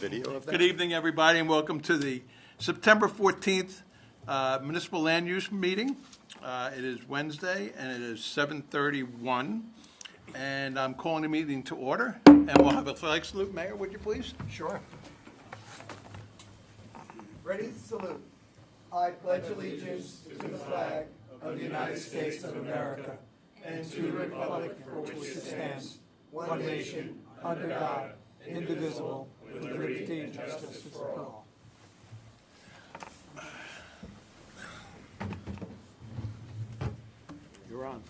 video of that? Good evening, everybody, and welcome to the September 14th Municipal Land Use Meeting. It is Wednesday, and it is 7:31, and I'm calling the meeting to order, and we'll have a flag salute. Mayor, would you please? Sure. Ready, salute. I pledge allegiance to the flag of the United States of America and to the republic for which it stands, one nation, under God, indivisible, with liberty and justice for all. You're on.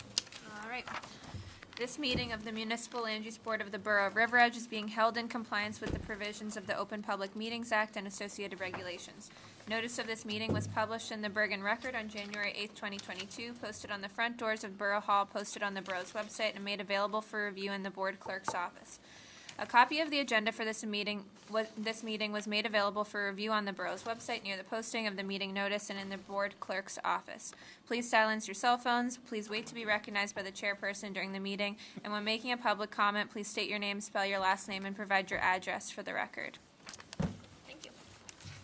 All right. This meeting of the Municipal Land Use Board of the Borough of River Edge is being held in compliance with the provisions of the Open Public Meetings Act and associated regulations. Notice of this meeting was published in the Bergen Record on January 8th, 2022, posted on the front doors of Borough Hall, posted on the borough's website, and made available for review in the board clerk's office. A copy of the agenda for this meeting was made available for review on the borough's website near the posting of the meeting notice and in the board clerk's office. Please silence your cell phones. Please wait to be recognized by the chairperson during the meeting. And when making a public comment, please state your name, spell your last name, and provide your address for the record. Thank you.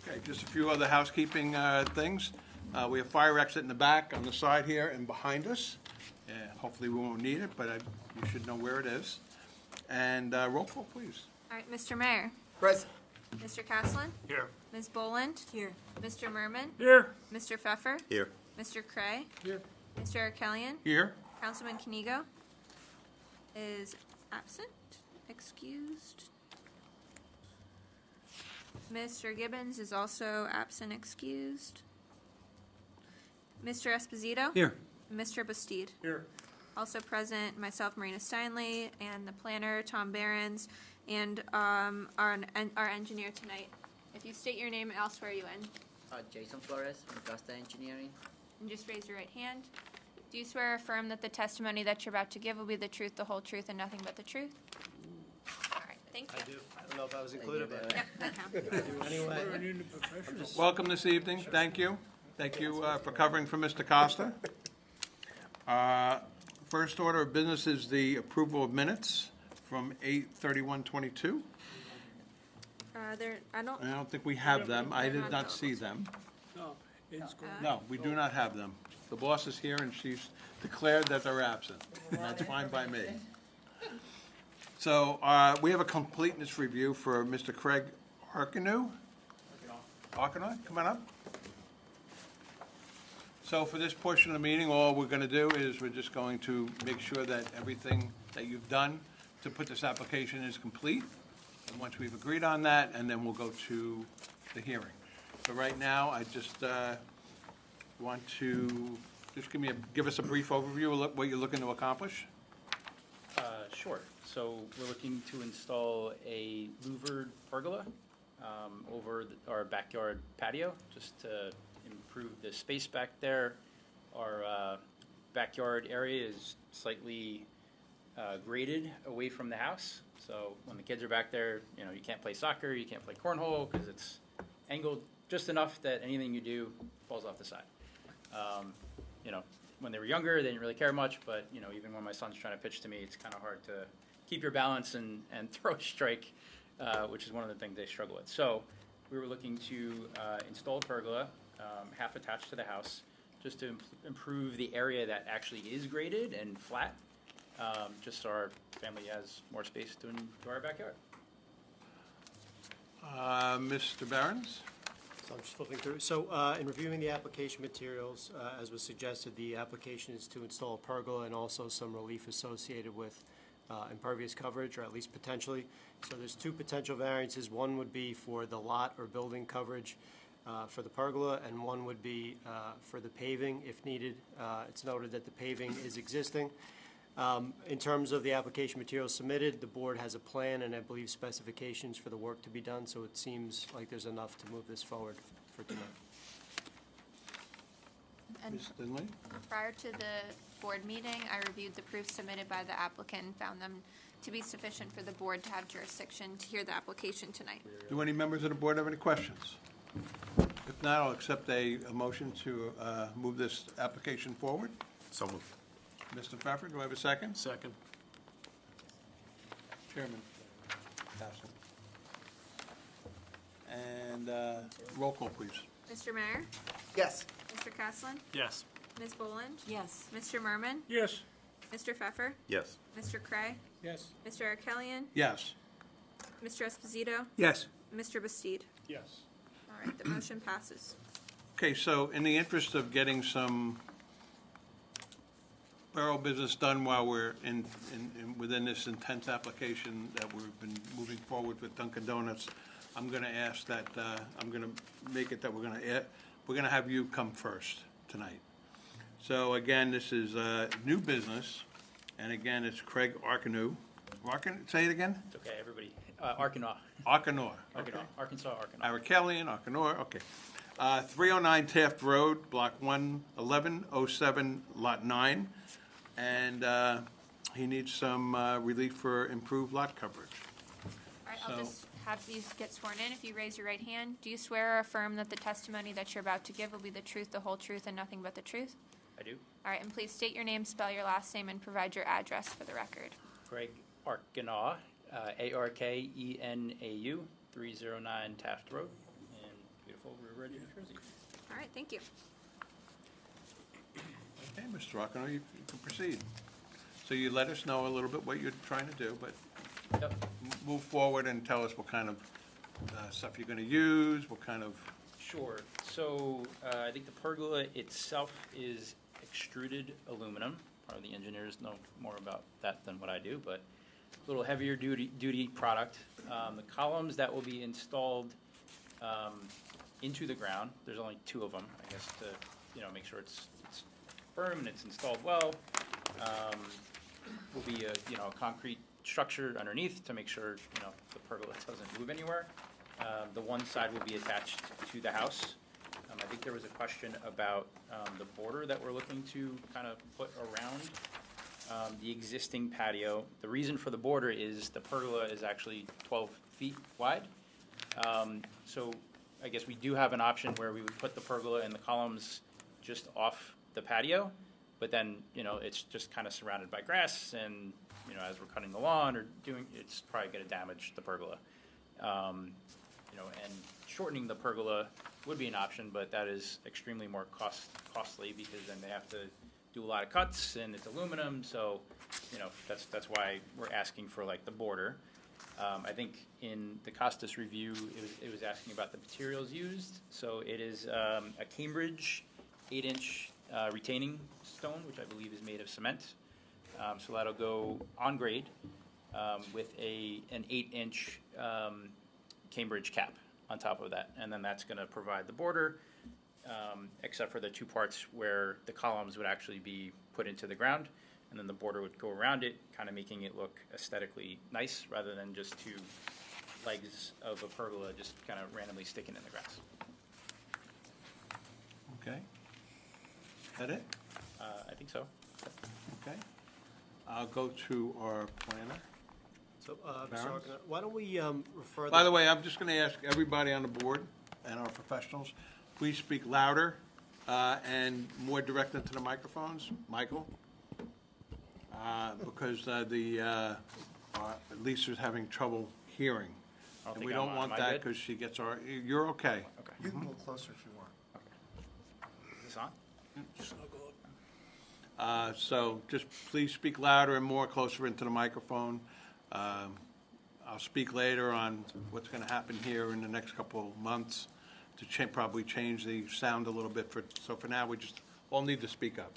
Okay, just a few other housekeeping things. We have fire exit in the back, on the side here, and behind us. Hopefully we won't need it, but you should know where it is. And roll call, please. All right, Mr. Mayor. Present. Mr. Caslin? Here. Ms. Boland? Here. Mr. Merman? Here. Mr. Pfeffer? Here. Mr. Cray? Here. Mr. Arkelian? Here. Councilman Kanigo is absent, excused. Mr. Gibbons is also absent, excused. Mr. Esposito? Here. Mr. Bastide? Here. Also present, myself, Marina Steinley, and the planner, Tom Behrens, and our engineer tonight. If you state your name and I'll swear you in. Jason Flores from Costa Engineering. And just raise your right hand. Do you swear or affirm that the testimony that you're about to give will be the truth, the whole truth, and nothing but the truth? All right, thank you. I do. I don't know if I was included, but Yep, that counts. I do anyway. Welcome this evening. Thank you. Thank you for covering for Mr. Costa. First order of business is the approval of minutes from 8/31/22. I don't. I don't think we have them. I did not see them. No, we do not have them. The boss is here and she's declared that they're absent. And that's fine by me. So we have a completeness review for Mr. Craig Arkanow. Arkanow, come on up. So for this portion of the meeting, all we're going to do is we're just going to make sure that everything that you've done to put this application is complete. And once we've agreed on that, and then we'll go to the hearing. So right now, I just want to just give us a brief overview of what you're looking to accomplish. Sure. So we're looking to install a louvered pergola over our backyard patio, just to improve the space back there. Our backyard area is slightly graded away from the house. So when the kids are back there, you can't play soccer, you can't play cornhole because it's angled just enough that anything you do falls off the side. When they were younger, they didn't really care much, but even when my son's trying to pitch to me, it's kind of hard to keep your balance and throw a strike, which is one of the things they struggle with. So we were looking to install a pergola, half attached to the house, just to improve the area that actually is graded and flat, just so our family has more space to enjoy our backyard. Mr. Behrens? So I'm just flipping through. So in reviewing the application materials, as was suggested, the application is to install a pergola and also some relief associated with impervious coverage, or at least potentially. So there's two potential variances. One would be for the lot or building coverage for the pergola, and one would be for the paving if needed. It's noted that the paving is existing. In terms of the application materials submitted, the board has a plan and I believe specifications for the work to be done, so it seems like there's enough to move this forward for tonight. And Ms. Finley? prior to the board meeting, I reviewed the proofs submitted by the applicant and found them to be sufficient for the board to have jurisdiction to hear the application tonight. Do any members of the board have any questions? If not, I'll accept a motion to move this application forward. So moved. Mr. Pfeffer, do I have a second? Second. Chairman Castle. And roll call, please. Mr. Mayor? Yes. Mr. Caslen? Yes. Ms. Boland? Yes. Mr. Merman? Yes. Mr. Pfeffer? Yes. Mr. Cray? Yes. Mr. Arkelian? Yes. Mr. Esposito? Yes. Mr. Bastide? Yes. All right, the motion passes. Okay, so in the interest of getting some borough business done while we're within this intense application that we've been moving forward with Dunkin' Donuts, I'm going to ask that, I'm going to make it that we're going to have you come first tonight. So again, this is new business, and again, it's Craig Arcanu. Say it again? It's okay, everybody. Arkansas. Arcanor. Arkansas, Arkansas. Arkelian, Arcanor, okay. 309 Taft Road, Block 11107, Lot 9. And he needs some relief for improved lot coverage. All right, I'll So- just have you get sworn in. If you raise your right hand, do you swear or affirm that the testimony that you're about to give will be the truth, the whole truth, and nothing but the truth? I do. All right, and please state your name, spell your last name, and provide your address for the record. Craig Arkanau, Arkenau, 309 Taft Road in beautiful River Edge, New Jersey. All right, thank you. Okay, Mr. Arcanor, you can proceed. So you let us know a little bit what you're trying to do, but Yep. move forward and tell us what kind of stuff you're going to use, what kind of, Sure. So I think the pergola itself is extruded aluminum. Probably the engineers know more about that than what I do, but a little heavier duty product. The columns that will be installed into the ground, there's only 2 of them, I guess, to make sure it's firm and it's installed well. Will be a concrete structure underneath to make sure the pergola doesn't move anywhere. The one side will be attached to the house. I think there was a question about the border that we're looking to kind of put around the existing patio. The reason for the border is the pergola is actually 12 feet wide. So I guess we do have an option where we would put the pergola and the columns just off the patio, but then, it's just kind of surrounded by grass, and, as we're cutting the lawn or it's probably going to damage the pergola. And shortening the pergola would be an option, but that is extremely more costly because then they have to do a lot of cuts, and it's aluminum, so, that's why we're asking for like the border. I think in the Costas review, it was asking about the materials used. So it is a Cambridge 8-inch retaining stone, which I believe is made of cement. So that'll go on grade with an 8-inch Cambridge cap on top of that. And then that's going to provide the border, except for the 2 parts where the columns would actually be put into the ground. And then the border would go around it, kind of making it look aesthetically nice rather than just 2 legs of a pergola just kind of randomly sticking in the grass. okay? That it? I think so. Okay. I'll go to our planner. So, Mr. Barons? Arcana, why don't we refer? By the way, I'm just going to ask everybody on the board and our professionals, please speak louder and more direct into the microphones. Michael? Because Lisa's having trouble hearing. I don't And think we don't am want I that good? because she gets you're okay. Okay. You can go closer if you want. Is this on? So just please speak louder and more closer into the microphone. I'll speak later on what's going to happen here in the next couple of months to probably change the sound a little bit. So for now, we just all need to speak up.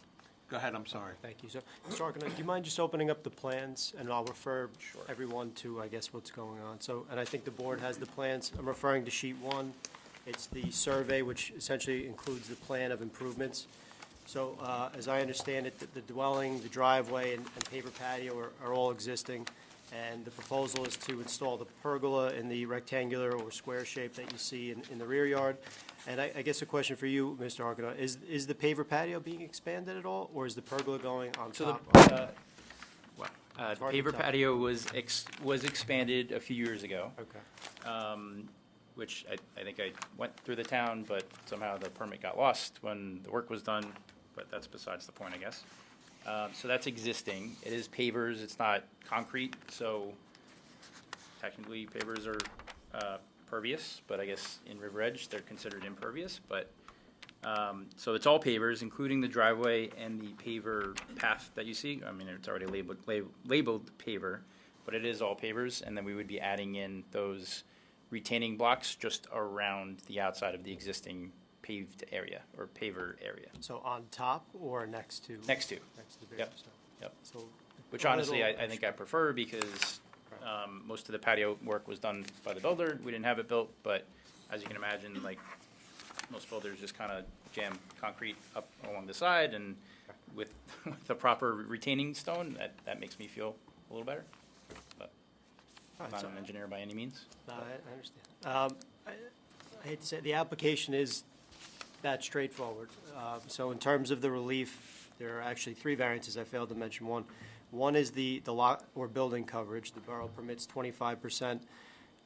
Go ahead, I'm sorry. Thank you, sir. Mr. Arcana, do you mind just opening up the plans, and I'll refer everyone to, I guess, what's going on. So, and I think the board has the plans. I'm referring to sheet 1. It's the survey, which essentially includes the plan of improvements. So, as I understand it, the dwelling, the driveway, and paver patio are all existing, and the proposal is to install the pergola in the rectangular or square shape that you see in the rear yard. And I guess a question for you, Mr. Arcana, is the paver patio being expanded at all, or is the pergola going on So top? the It's hard to paver tell. patio was expanded a few years ago, Okay. which I think I went through the town, but somehow the permit got lost when the work was done, but that's besides the point, I guess. So that's existing. It is pavers, it's not concrete, so technically pavers are pervious, but I guess in River Edge, they're considered impervious, but, so it's all pavers, including the driveway and the paver path that you see. I mean, it's already labeled paver, but it is all pavers, and then we would be adding in those retaining blocks just around the outside of the existing paved area, or paver area. So on top or next to? Next to, Next to the Yep. pavers, so- yep. So. Which a honestly, little I think I prefer because most of the patio work was done by the builder. We didn't have it built, but as you can imagine, like, most builders just kind of jam concrete up along the side, and with the proper retaining stone, that makes me feel a little better. But All I'm right, not so- an engineer by any means. No, I understand. I hate to say, the application is that straightforward. So in terms of the relief, there are actually three variances. I failed to mention one. One is the lot or building coverage. The borough permits 25%,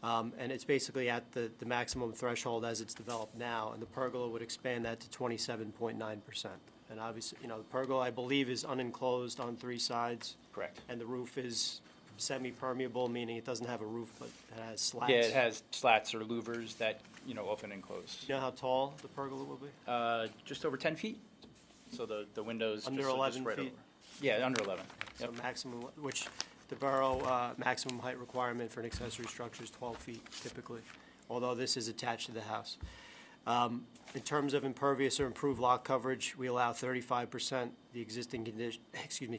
and it's basically at the maximum threshold as it's developed now, and the pergola would expand that to 27.9%. And obviously, the pergola, I believe, is unenclosed on three sides. Correct. And the roof is semi-permeable, meaning it doesn't have a roof, but it has slats. Yeah, it has slats or louvers that, open and close. You know how tall the pergola will be? Just over 10 feet. So the windows. Under just, so 11 right feet? over. Yeah, under 11. So Yep. maximum, which the borough, maximum height requirement for an accessory structure is 12 feet typically, although this is attached to the house. In terms of impervious or improved lot coverage, we allow 35%. The existing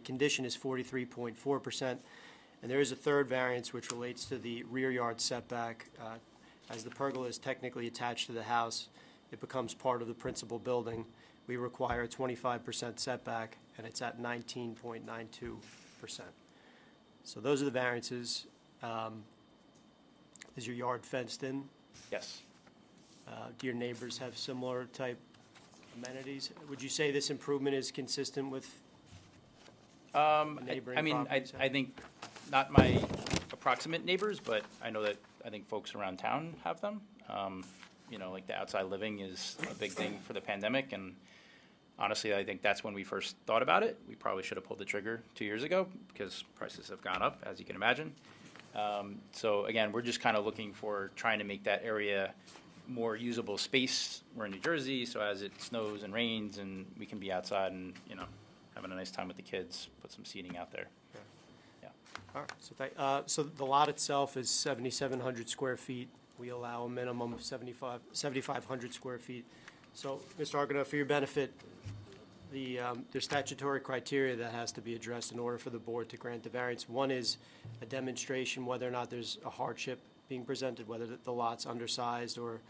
condition is 43.4%. And there is a third variance which relates to the rear yard setback. As the pergola is technically attached to the house, it becomes part of the principal building. We require a 25% setback, and it's at 19.92%. So those are the variances. Is your yard fenced in? Yes. Do your neighbors have similar type amenities? Would you say this improvement is consistent with neighboring I mean, properties? I think not my approximate neighbors, but I know that I think folks around town have them. Like the outside living is a big thing for the pandemic, and honestly, I think that's when we first thought about it. We probably should have pulled the trigger 2 years ago because prices have gone up, as you can imagine. So again, we're just kind of looking for trying to make that area more usable space. We're in New Jersey, so as it snows and rains, and we can be outside and having a nice time with the kids, put some seating out there. Yeah. All right, so the lot itself is 7,700 square feet. We allow a minimum of 7,500 square feet. So, Mr. Argonaut, for your benefit, there's statutory criteria that has to be addressed in order for the board to grant the variance. One is a demonstration whether or not there's a hardship being presented, whether the lot's undersized or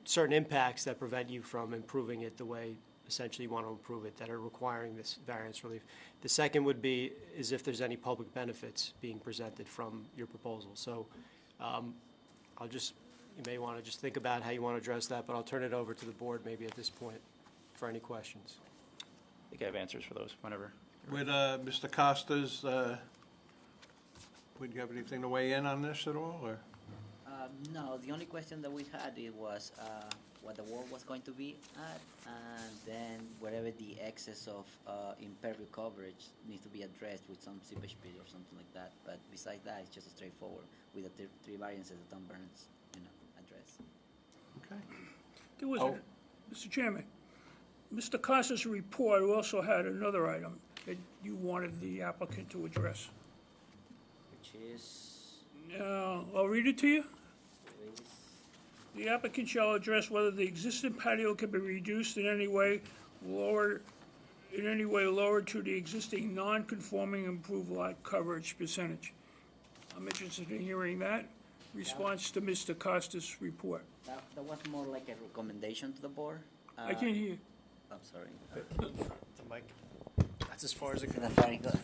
certain impacts that prevent you from improving it the way essentially you want to improve it that are requiring this variance relief. The second would be is if there's any public benefits being presented from your proposal. So you may want to just think about how you want to address that, but I'll turn it over to the board maybe at this point for any questions. I think I have answers for those whenever. With Mr. Costas, would you have anything to weigh in on this at all, or? No, the only question that we had it was what the wall was going to be at, and then wherever the excess of impervious coverage needs to be addressed with some seepage pit or something like that. But besides that, it's just straightforward with the three variances that Tom Burns, addressed. Okay. There was, Oh. Mr. Chairman, Mr. Costa's report also had another item that you wanted the applicant to address. Which is, I'll read it to you. The applicant shall address whether the existing patio can be reduced in any way lower to the existing non-conforming improved lot coverage percentage. I'm interested in hearing that response to Mr. Costa's report. that was more like a recommendation to the board. I can't hear you. I'm sorry. That's as far as it That's very good.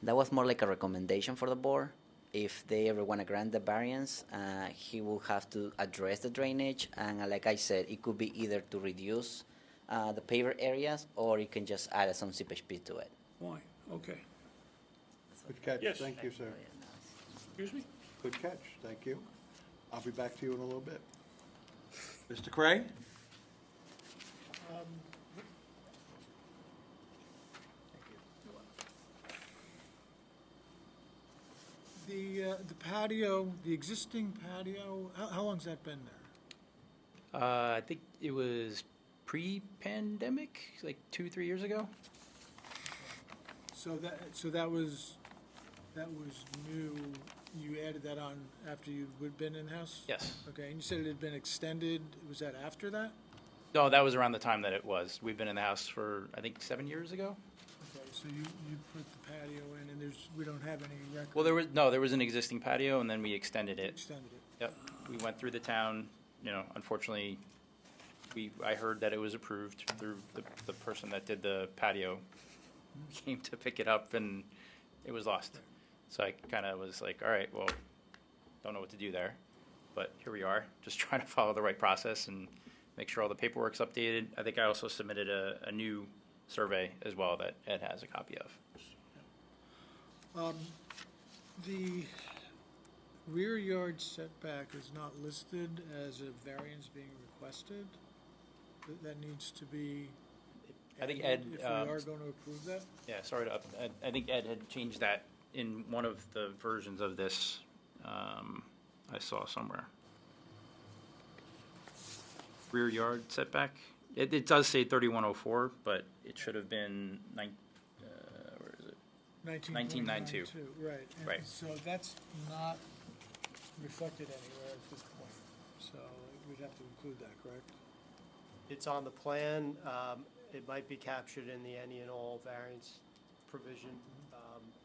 That was more like a recommendation for the board. If they ever want to grant the variance, he will have to address the drainage, and like I said, it could be either to reduce the paver areas, or you can just add some seepage pit to it. Why? Okay. Good catch. Yes. Thank you, sir. Excuse me? Good catch. Thank you. I'll be back to you in a little bit. Mr. Cray? The patio, the existing patio, how long's that been there? I think it was pre-pandemic, like 2-3 years ago. So that was new, you added that on after you'd been in-house? Yes. Okay, and you said it had been extended, was that after that? No, that was around the time that it was. We've been in the house for, I think, 7 years ago. Okay, so you put the patio in, and we don't have any record? Well, there was an existing patio, and then we extended it. Extended it. Yep. We went through the town, unfortunately, I heard that it was approved through the person that did the patio came to pick it up, and it was lost. So I kind of was like, all right, well, don't know what to do there. But here we are, just trying to follow the right process and make sure all the paperwork's updated. I think I also submitted a new survey as well that Ed has a copy of. The rear yard setback is not listed as a variance being requested. That needs to be I think added Ed, if we are going to approve that. Yeah, sorry to I think Ed had changed that in one of the versions of this I saw somewhere. Rear yard setback. It does say 3104, but it should have been where is it? 1992. Right. And Right. so that's not reflected anywhere at this point. So we'd have to include that, correct? It's on the plan. It might be captured in the any and all variance provision.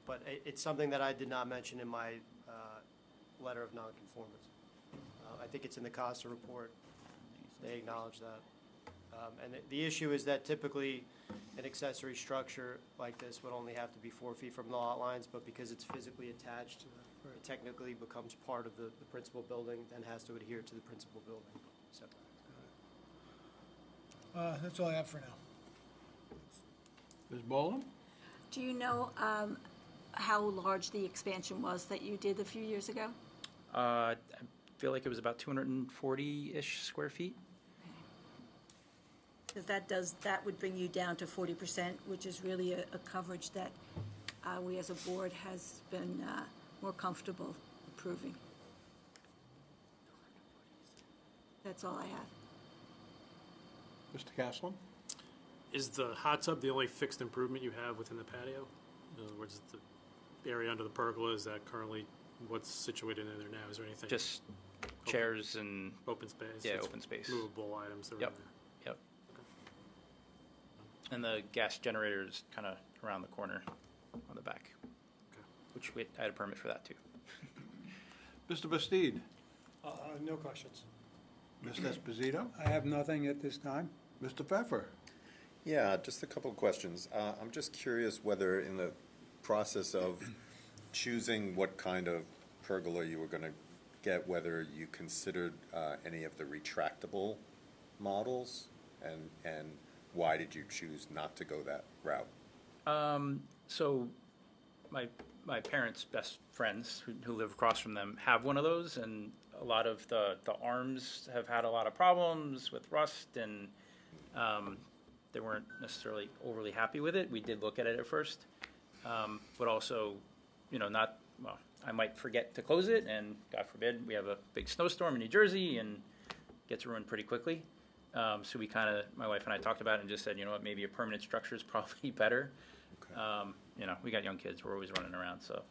But it's something that I did not mention in my letter of nonconformance. I think it's in the CASA report. They acknowledge that. And the issue is that typically an accessory structure like this would only have to be 4 feet from the lot lines, but because it's physically attached, it technically becomes part of the principal building, then has to adhere to the principal building setback. That's all I have for now. Ms. Boland? Do you know how large the expansion was that you did a few years ago? I feel like it was about 240-ish square feet. Because that would bring you down to 40%, which is really a coverage that we as a board has been more comfortable approving. That's all I have. Mr. Caslam? Is the hot tub the only fixed improvement you have within the patio? In other words, the area under the pergola, is that currently what's situated in there now? Is there anything? Just chairs and, Open space? yeah, It's open space. Movable items that are in Yep. there? Yep. And the gas generator is kind of around the corner on the back, Okay. which I had a permit for that too. Mr. Bastide? No questions. Mr. Esposito? I have nothing at this time. Mr. Pfeffer? Yeah, just a couple of questions. I'm just curious whether in the process of choosing what kind of pergola you were going to get, whether you considered any of the retractable models, and why did you choose not to go that route? So my parents' best friends who live across from them have one of those, and a lot of the arms have had a lot of problems with rust, and they weren't necessarily overly happy with it. We did look at it at first, but also, I might forget to close it, and God forbid, we have a big snowstorm in New Jersey, and it gets ruined pretty quickly. So we my wife and I talked about it and just said, you know what, maybe a permanent structure is probably better. Okay. We got young kids, we're always running around, so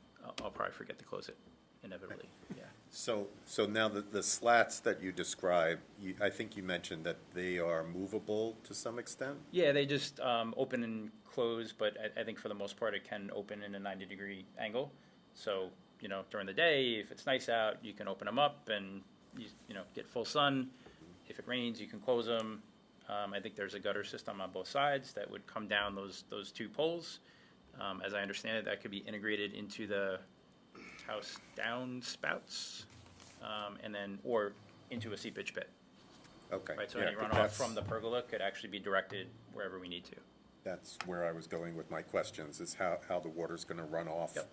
I'll probably forget to close it, inevitably, yeah. So now the slats that you described, I think you mentioned that they are movable to some extent? Yeah, they just open and close, but I think for the most part, it can open in a 90-degree angle. So, during the day, if it's nice out, you can open them up and, get full sun. If it rains, you can close them. I think there's a gutter system on both sides that would come down those two poles. As I understand it, that could be integrated into the house downspouts, or into a seepage pit. Okay. Right, so yeah, any but runoff from the pergola could actually be directed wherever we need to. That's where I was going with my questions, is how the water's going to run off Yep.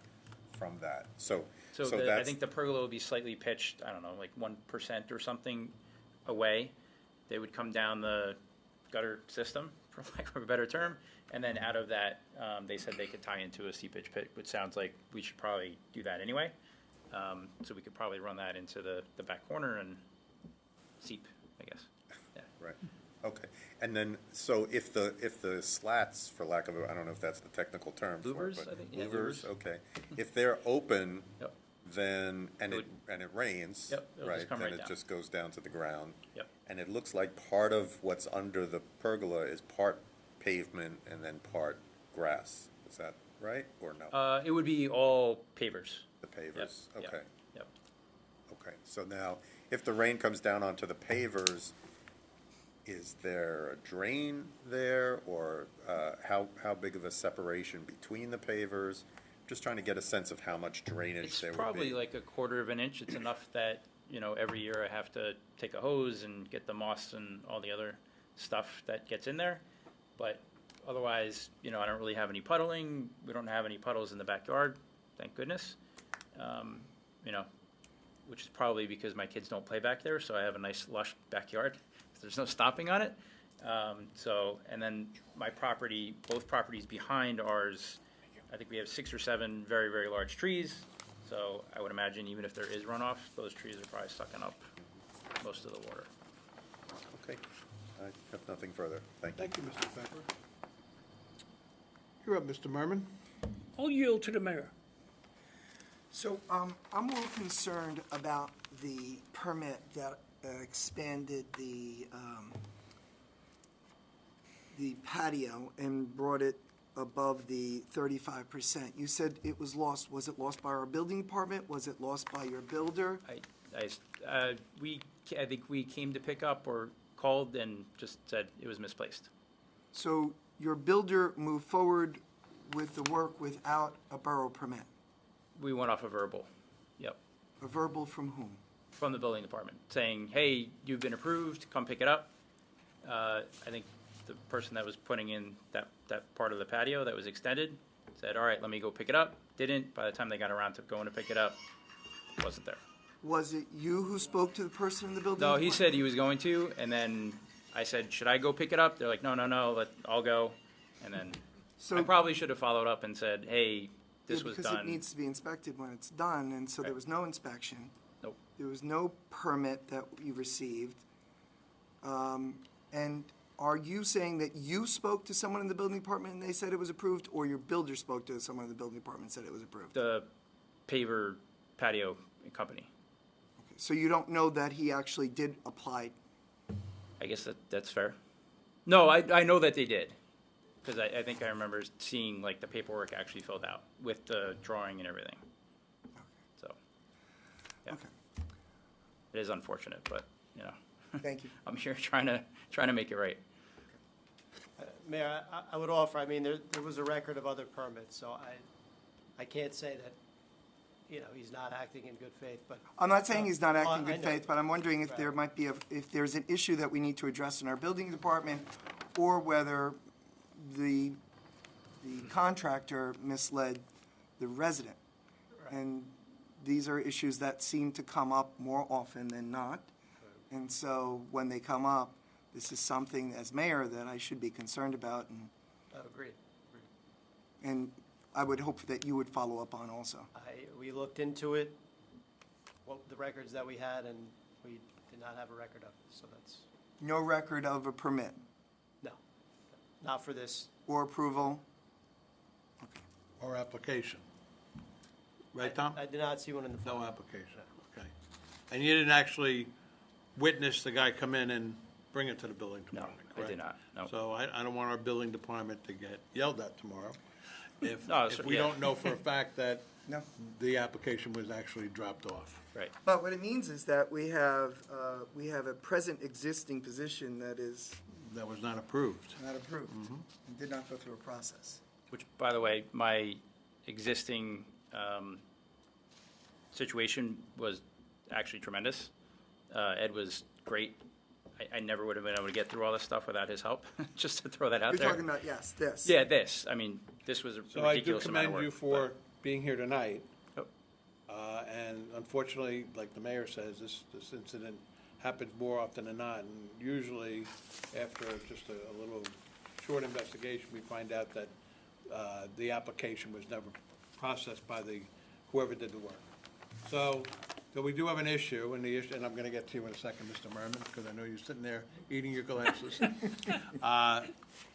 from that. So I that's, think the pergola will be slightly pitched, I don't know, like 1% or something away. They would come down the gutter system, for lack of a better term, and then out of that, they said they could tie into a seepage pit, which sounds like we should probably do that anyway. So we could probably run that into the back corner and seep, I guess. Yeah. Right, okay. And then, so if the slats, for lack of I don't know if that's the technical term for it, Louvers, but I think, yeah, louvers, louvers. okay. If they're open, Yep. then, and It it rains, Yep, it'll just right, come then right it down. just goes down to the ground. Yep. And it looks like part of what's under the pergola is part pavement and then part grass. Is that right, or no? It would be all pavers. The pavers, Yep, okay. Yep. Okay, so now, if the rain comes down onto the pavers, is there a drain there, or how big of a separation between the pavers? Just trying to get a sense of how much drainage It's there would probably be. like a quarter of an inch. It's enough that, every year I have to take a hose and get the moss and all the other stuff that gets in there. But otherwise, I don't really have any puddling. We don't have any puddles in the backyard, thank goodness. Which is probably because my kids don't play back there, so I have a nice lush backyard. There's no stomping on it. And then my property, both properties behind ours, I think we have 6 or 7 very, very large trees. So I would imagine even if there is runoff, those trees are probably sucking up most of the water. Okay, I have nothing further, thank you. Thank you, Mr. Pepper. You're up, Mr. Merman. I'll yield to the mayor. So, I'm a little concerned about the permit that expanded the patio and brought it above the 35%. You said it was lost. Was it lost by our building department? Was it lost by your builder? I think we came to pick up or called and just said it was misplaced. So your builder moved forward with the work without a borough permit? We went off a verbal, yep, A verbal from whom? from the building department, saying, hey, you've been approved, come pick it up. I think the person that was putting in that part of the patio that was extended said, all right, let me go pick it up. Didn't. By the time they got around to going to pick it up, it wasn't there. Was it you who spoke to the person in the building? No, he department? said he was going to, and then I said, should I go pick it up? They're like, no, I'll go. And then So- I probably should have followed up and said, hey, this was Because done. it needs to be inspected when it's done, and so there Right. was no inspection. Nope. There was no permit that you received. And are you saying that you spoke to someone in the building department and they said it was approved, or your builder spoke to someone in the building department and said it was approved? The paver patio company. Okay, so you don't know that he actually did apply? I guess that's fair. No, I know that they did. Because I think I remember seeing like the paperwork actually filled out with the drawing and everything. So, yeah. Okay, It is unfortunate, but, thank you. I'm here trying to make it right. Mayor, I would offer, there was a record of other permits, so I can't say that, he's not acting in good faith, but. I'm not saying he's not acting in I good know. faith, but I'm wondering if there might be, if there's an issue that we need to address in our building department, or whether the contractor misled the resident. And these are issues that seem to come up more often than not. And so when they come up, this is something as mayor that I should be concerned about, Agreed. and I would hope that you would follow up on also. We looked into it, the records that we had, and we did not have a record of it, so that's, No record of a permit no, not for this. or approval? Or application. Right, Tom? I did not see one in the file. No application, okay. And you didn't actually witness the guy come in and bring it to the building No, department, I correct? did not, no. So I don't want our building department to get yelled at tomorrow if No, we yeah. don't know for a fact that No. the application was actually dropped off. Right. But what it means is that we have a present existing position that is That was not approved. not approved, and did not go through a process. Which, by the way, my existing situation was actually tremendous. Ed was great. I never would have been able to get through all this stuff without his help, just to throw that out You're there. talking about, yes, this. Yeah, this. This was a So I do ridiculous amount of commend work. you for being here tonight. Yep. And unfortunately, like the mayor says, this incident happens more often than not. And usually, after just a little short investigation, we find out that the application was never processed by whoever did the work. So we do have an issue, and the issue, and I'm gonna get to you in a second, Mr. Merman, because I know you're sitting there eating your glasses.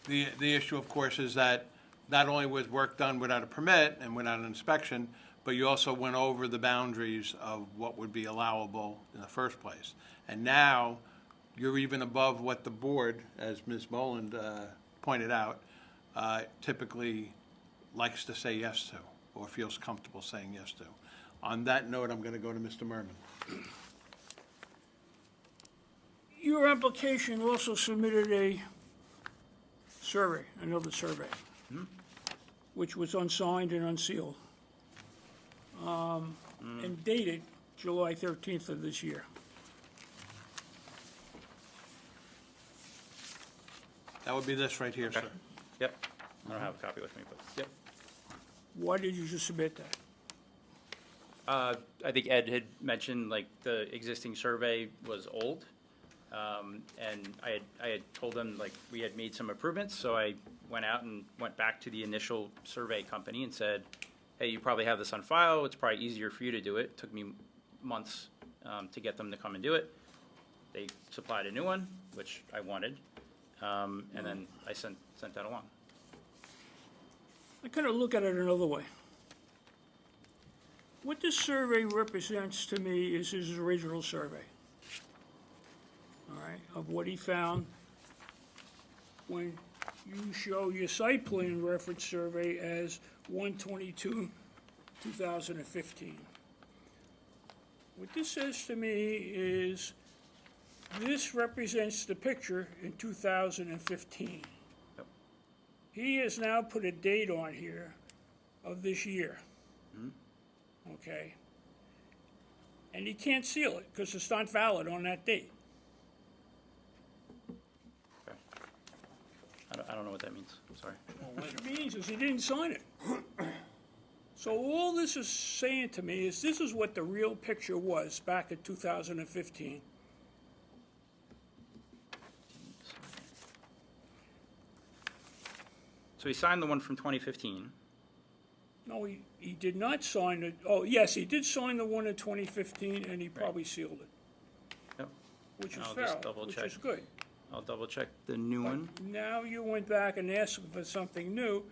The issue, of course, is that not only was work done without a permit and without an inspection, but you also went over the boundaries of what would be allowable in the first place. And now, you're even above what the board, as Ms. Boland pointed out, typically likes to say yes to, or feels comfortable saying yes to. On that note, I'm going to go to Mr. Merman. Your application also submitted a survey, another survey, which was unsigned and unsealed, and dated July 13th of this year. That would be this right here, sir. Yep. I don't have a copy with me, but, yep. Why did you submit that? I think Ed had mentioned, like, the existing survey was old. And I had told them, like, we had made some improvements, so I went out and went back to the initial survey company and said, hey, you probably have this on file, it's probably easier for you to do it. It took me months to get them to come and do it. They supplied a new one, which I wanted, and then I sent that along. I kind of look at it another way. What this survey represents to me is his original survey, all right, of what he found when you show your site plan reference survey as 1/22/2015. What this says to me is this represents the picture in 2015. Yep. He has now put a date on here of this year. Okay? And he can't seal it because it's not valid on that date. Okay. I don't know what that means, I'm sorry. What it means is he didn't sign it. So all this is saying to me is this is what the real picture was back in 2015. So he signed the one from 2015. No, he did not sign it. Oh, yes, he did sign the one in 2015, and he probably sealed it, Yep. which is I'll fair, just double which check. is good. I'll double check the new one. Now you went back and asked for something new.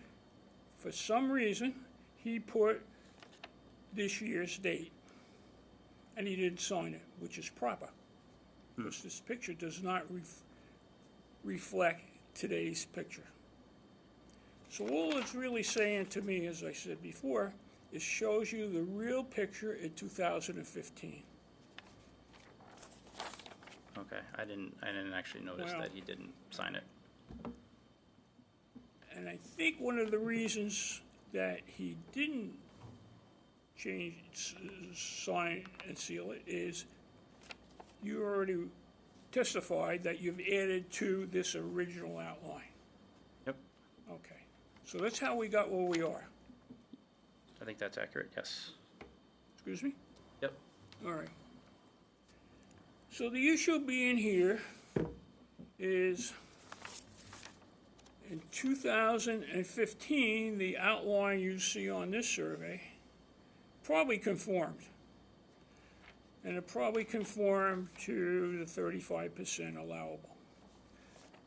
For some reason, he put this year's date, and he didn't sign it, which is proper, because this picture does not reflect today's picture. So all it's really saying to me, as I said before, is shows you the real picture in 2015. Okay, I didn't actually notice Well- that he didn't sign it. And I think one of the reasons that he didn't sign and seal it is you already testified that you've added to this original outline. Yep, Okay, so that's how we got where we are. I think that's accurate, yes. Excuse me? Yep. All right. So the issue being here is in 2015, the outline you see on this survey probably conformed. And it probably conformed to the 35% allowable.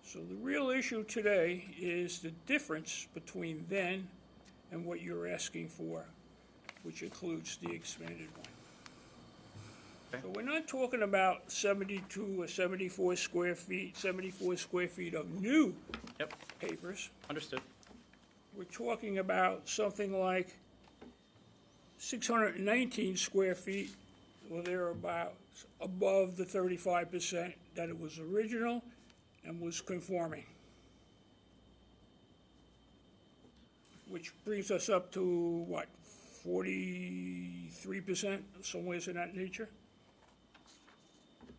So the real issue today is the difference between then and what you're asking for, which includes the expanded one. So we're not talking about 72 or 74 square feet of new Yep, papers. understood. We're talking about something like 619 square feet, or thereabouts, above the 35% that it was original and was conforming. Which brings us up to, what, 43%, somewhere in that nature?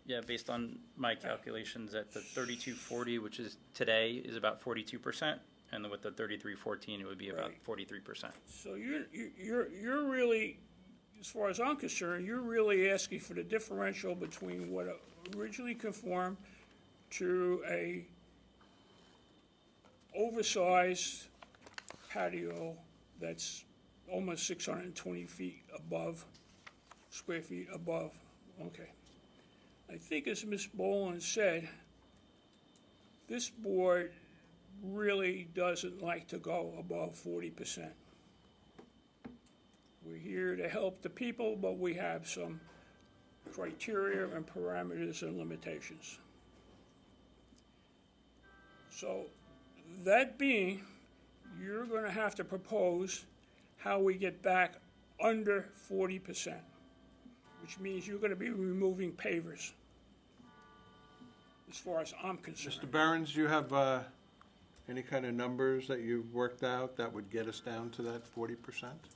Yeah, based on my calculations, at the 3240, which is today, is about 42%, and with the 3314, it would be about Right. 43%. So you're really, as far as I'm concerned, you're really asking for the differential between what originally conformed to a oversized patio that's almost 620 feet above square feet above, okay. I think as Ms. Boland said, this board really doesn't like to go above 40%. We're here to help the people, but we have some criteria and parameters and limitations. So, that being, you're gonna have to propose how we get back under 40%, which means you're gonna be removing pavers, as far as I'm concerned. Mr. Behrens, do you have any kind of numbers that you've worked out that would get us down to that 40%?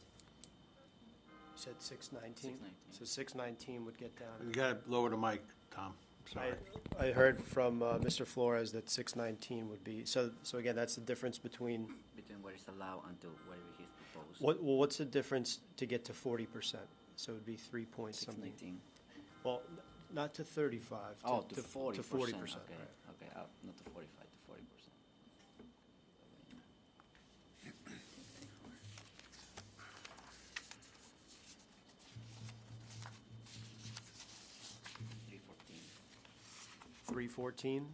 You said 619? 619. So 619 would get down. You gotta lower the mic, Tom, sorry. I heard from Mr. Flores that 619 would be, so again, that's the difference between, Between what is allowed and to whatever he's proposed. what's the difference to get to 40%? So it would be 3 point something. 619. Well, not to 35. Oh, to 40%. To 40%, Okay, right. okay, not to 45, to 40%. 314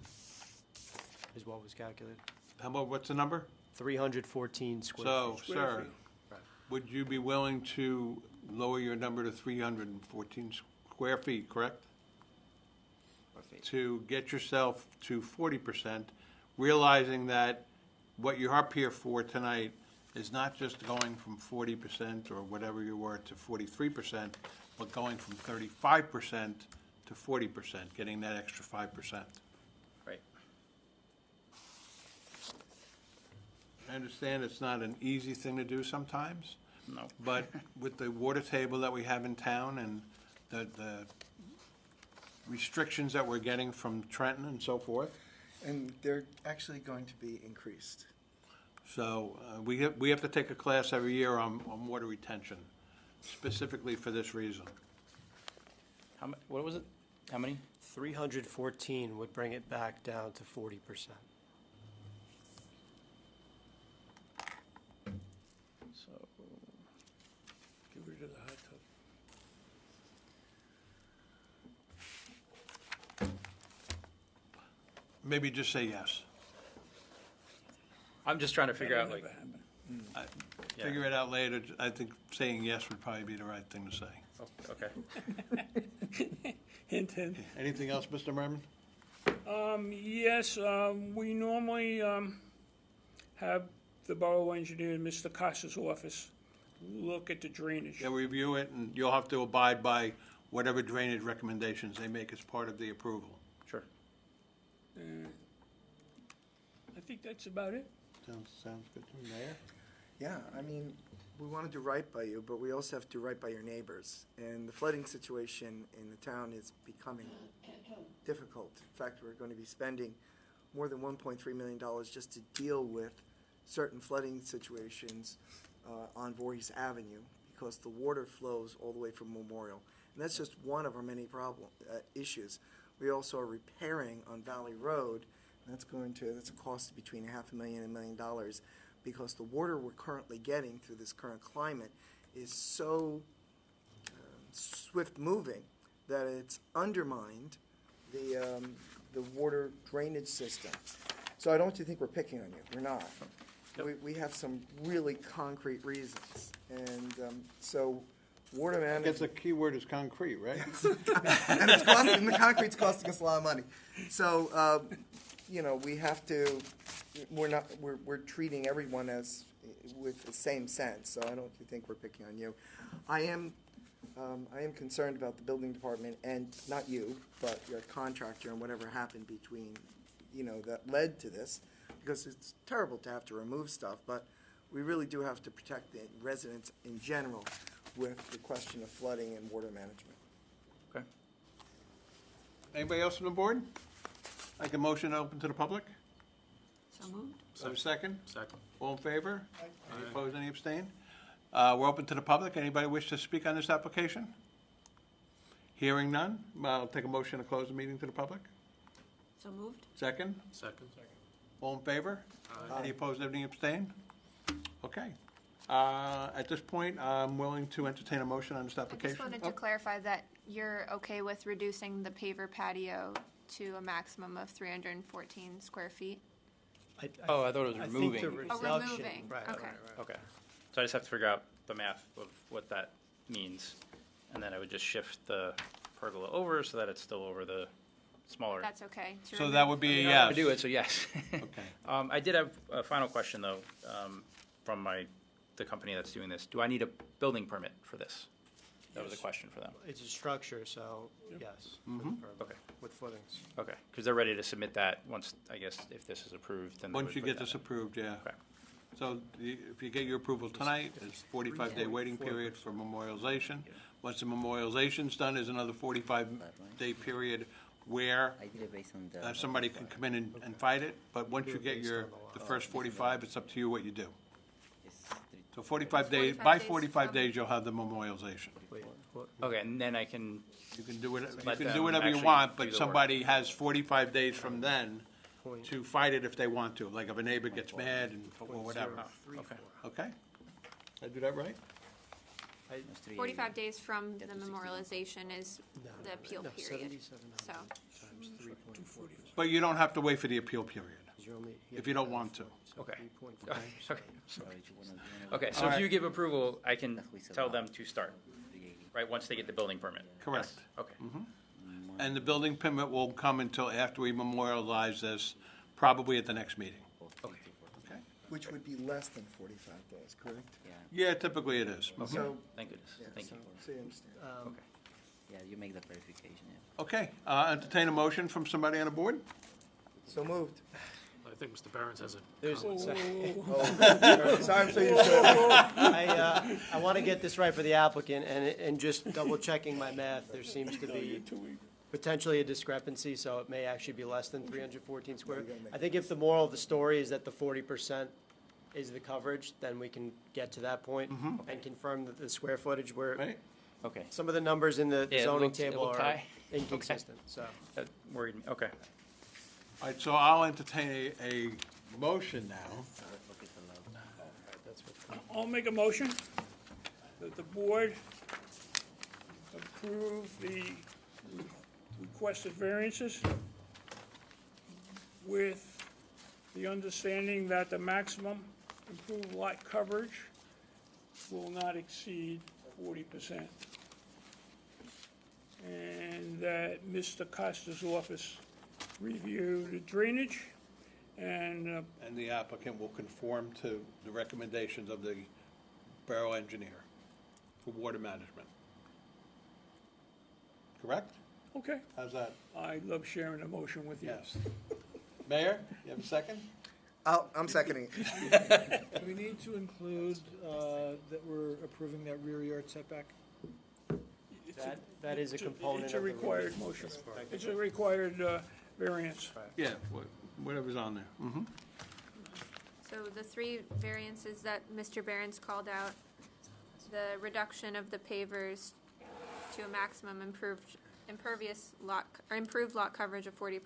is what was calculated. How about, what's the number? 314 square So, feet. Square sir, feet. would you be willing to lower your number to 314 square feet, correct? Perfect. To get yourself to 40%, realizing that what you're up here for tonight is not just going from 40% or whatever you were to 43%, but going from 35% to 40%, getting that extra 5%. Right. I understand it's not an easy thing to do sometimes, No. but with the water table that we have in town and the restrictions that we're getting from Trenton and so forth, And they're actually going to be increased. so we have to take a class every year on water retention, specifically for this reason. What was it? How many? 314 would bring it back down to 40%. So, Get rid of the hot tub. Maybe just say yes. I'm just trying to figure out, That'll like, never happen. yeah. Figure it out later. I think saying yes would probably be the right thing to say. Oh, okay. Hint, hint. Anything else, Mr. Merman? Yes, we normally have the borough engineer in Mr. Costa's office look at the drainage. They'll review it, and you'll have to abide by whatever drainage recommendations they make as part of the approval. Sure. I think that's about it. Sounds good to me, Mayor. Yeah, I mean, we want to do right by you, but we also have to do right by your neighbors. And the flooding situation in the town is becoming difficult. In fact, we're going to be spending more than $1.3 million just to deal with certain flooding situations on Voorhees Avenue because the water flows all the way from Memorial. And that's just one of our many issues. We also are repairing on Valley Road. And that's a cost between $500,000 and $1 million because the water we're currently getting through this current climate is so swift-moving that it's undermined the water drainage system. So I don't want you to think we're picking on you. We're not. Yep. We have some really concrete reasons. And so water I guess management. the key word is concrete, right? And the concrete's costing us a lot of money. So, we have to, we're treating everyone with the same sense, so I don't think we're picking on you. I am concerned about the building department, and not you, but your contractor and whatever happened between, that led to this, because it's terrible to have to remove stuff, but we really do have to protect the residents in general with the question of flooding and water management. Okay. Anybody else on the board? Like a motion open to the public? So moved? Have a second? Second. All in favor? Any opposed, any abstain? We're open to the public. Anybody wish to speak on this application? Hearing none, I'll take a motion to close the meeting to the public. So moved? Second? Second. All in favor? Aye. Any opposed, any abstain? Okay. At this point, I'm willing to entertain a motion on this I application. just wanted to clarify that you're okay with reducing the paver patio to a maximum of 314 square feet? Oh, I thought it was I think removing. the Oh, reduction. removing. Right, Okay. right, right. Okay, so I just have to figure out the math of what that means, and then I would just shift the pergola over so that it's still over the smaller. That's okay. to So remove? that would be a I yes. would do it, so yes. Okay. I did have a final question, though, from the company that's doing this. Do I need a building permit for this? That was a question for them. It's a structure, so yes. with the pergola, Okay. With footings. Okay, because they're ready to submit that once, I guess, if this is approved, then they Once would you put get that this in. approved, yeah. Okay. So if you get your approval tonight, it's 45-day waiting period for memorialization. Once the memorialization's done, there's another 45-day period where I did it based on the. somebody can come in and fight it, but once you get the first 45, it's up to you what you do. It's So 45 days, 45 by days 45 from- days, you'll have the memorialization. Wait, what? Okay, and then I can, You can do whatever, you Let can them do whatever you actually want, do but the work. somebody has 45 days from then Point. to fight it if they want to, like if a neighbor gets mad or whatever. oh, okay. Okay? Did I do that right? it's 380. 45 days from the memorialization is the appeal No, period. 7,700 So, times 3.4. But you don't have to wait for the appeal period, 'Cause you're only- if you don't want to. Okay. 3.4. Okay, So if you wanna- okay, so All if right. you give approval, I can That's what we said tell about them to start, 380. right, once they get the building permit? Correct. Yes? Okay. And the building permit will come until after we memorialize this, probably at the next meeting. Okay. Okay? Which would be less than 45 days, correct? Yeah, Yeah, typically it is. So, Thank goodness, yeah, thank so, you. so you understand. Okay. yeah, you make the verification, yeah. Okay, entertain a motion from somebody on the board? So moved. I think Mr. Barron's has a There's, Sorry, I'm so used to it. I want to get this right for the applicant, and just double checking my math, there seems to be potentially a discrepancy, so it may actually be less than 314 square. I think if the moral of the story is that the 40% is the coverage, then we can get to that point and confirm that the square footage, where Right? Okay, some of the numbers in the Yeah, it zoning looked- it table looked are high. inconsistent, so. that worried me, okay. All right, so I'll entertain a motion now. I'll make a motion that the board approve the requested variances with the understanding that the maximum improved lot coverage will not exceed 40%. And that Mr. Costa's office review the drainage and And the applicant will conform to the recommendations of the borough engineer for water management. Correct? okay, How's that? I love sharing emotion with you. Yes. Mayor, you have a second? I'm seconding it. Do we need to include that we're approving that rear yard setback? That is a component It's a of the required motion. It's a required variance. Yeah, whatever's on there. so the three variances that Mr. Behrens called out, the reduction of the pavers to a maximum improved lot coverage of 40%,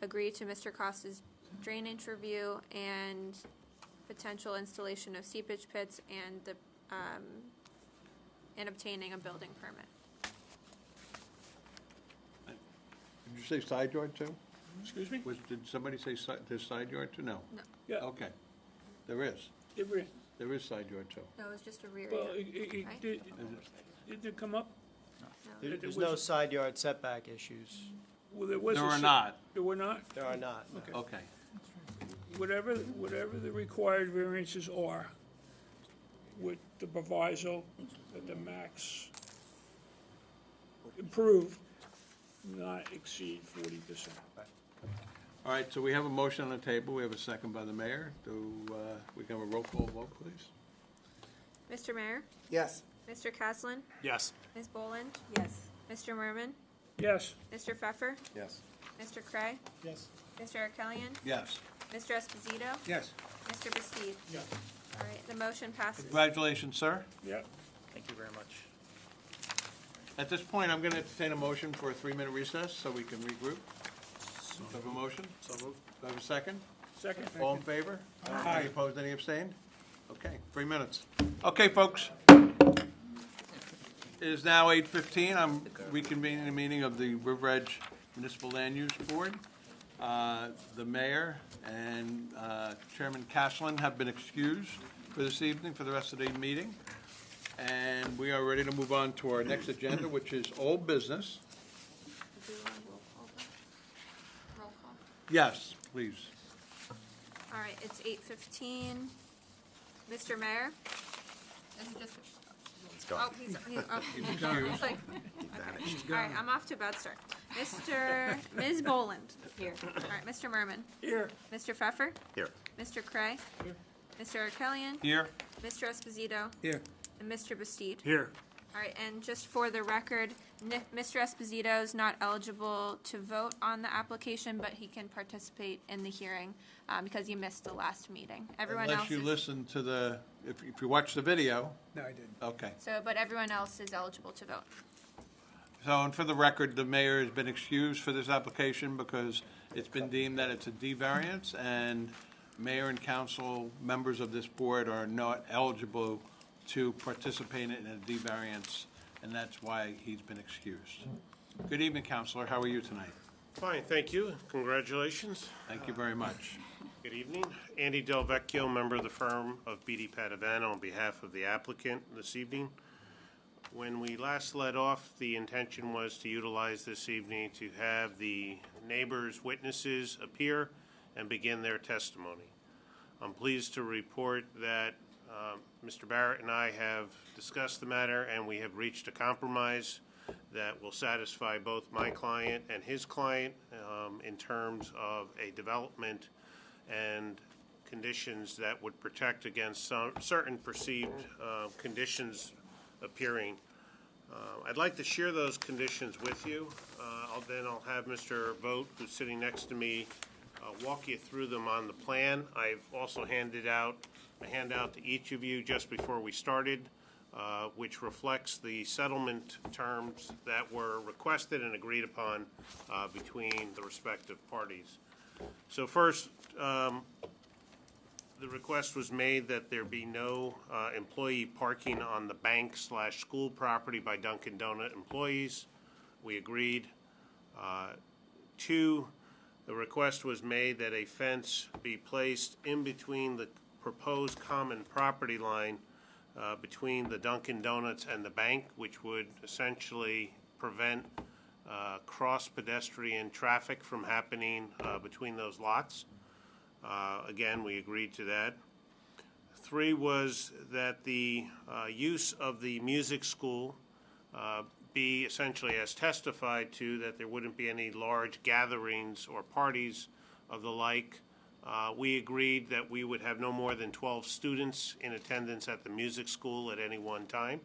agree to Mr. Costa's drainage review and potential installation of seepage pits and the, and obtaining a building permit. Did you say side yard too? Excuse me? Did somebody say there's side yard too? No. Yeah, Okay. There is. There is side yard too. No, it was just a rear well, yard. it did it come up? No. It There's was- no side yard setback issues. Well, there was. There a are se- not. There were not? There are not. no. Okay. Whatever the required variances are, with the proviso that the max improved not exceed 40%. All right, so we have a motion on the table. We have a second by the mayor. We can have a roll call vote, please? Mr. Mayor, Yes. Mr. Caslin, Yes. Ms. Boland, Yes. Mr. Merman, Yes, Mr. Pfeffer, Yes. Mr. Cray, Yes. Mr. Arkelian, Yes. Mr. Esposito, Yes. Mr. Bastide. yes, All right, the motion passes. Congratulations, sir. yeah. Thank you very much. At this point, I'm going to entertain a motion for a 3-minute recess so we can regroup. Do I have a motion? So moved. Do I have a second? Second? All in favor? Any opposed, any abstained? Okay, 3 minutes. Okay, folks. It is now 8:15. I'm reconvening the meeting of the River Edge Municipal Land Use Board. The mayor and Chairman Caslin have been excused for this evening for the rest of the meeting. And we are ready to move on to our next agenda, which is old business. Do you want roll call? Yes, please. All right, it's 8:15. Mr. Mayor? Is he just? Oh, he's excused. like, all right, I'm off to a bad start. Ms. Boland? Here. All right, Mr. Merman? Here. Mr. Pfeffer? Here. Mr. Cray? Here. Mr. Arkelian? Here? Mr. Esposito? Here. And Mr. Bastide? Here. All right, and just for the record, Mr. Esposito is not eligible to vote on the application, but he can participate in the hearing because you missed the last meeting. Everyone else Unless you is, listen to the, if you watch the video, No, I didn't. okay. but everyone else is eligible to vote. So, and for the record, the mayor has been excused for this application because it's been deemed that it's a D variance, and mayor and council members of this board are not eligible to participate in a D variance, and that's why he's been excused. Good evening, Counselor. How are you tonight? Fine, thank you. Congratulations. Thank you very much. Good evening. Andy Del Vecchio, member of the firm of BD Padavano, on behalf of the applicant this evening. When we last led off, the intention was to utilize this evening to have the neighbors' witnesses appear and begin their testimony. I'm pleased to report that Mr. Barrett and I have discussed the matter, and we have reached a compromise that will satisfy both my client and his client in terms of a development and conditions that would protect against some certain perceived conditions appearing. I'd like to share those conditions with you. Then I'll have Mr. Vogt, who's sitting next to me, walk you through them on the plan. I've also handed out a handout to each of you just before we started, which reflects the settlement terms that were requested and agreed upon between the respective parties. So first, the request was made that there be no employee parking on the bank/school property by Dunkin' Donut employees. We agreed. 2, the request was made that a fence be placed in between the proposed common property line between the Dunkin' Donuts and the bank, which would essentially prevent cross-pedestrian traffic from happening between those lots. Again, we agreed to that. 3 was that the use of the music school be essentially as testified to, that there wouldn't be any large gatherings or parties of the like. We agreed that we would have no more than 12 students in attendance at the music school at any one time,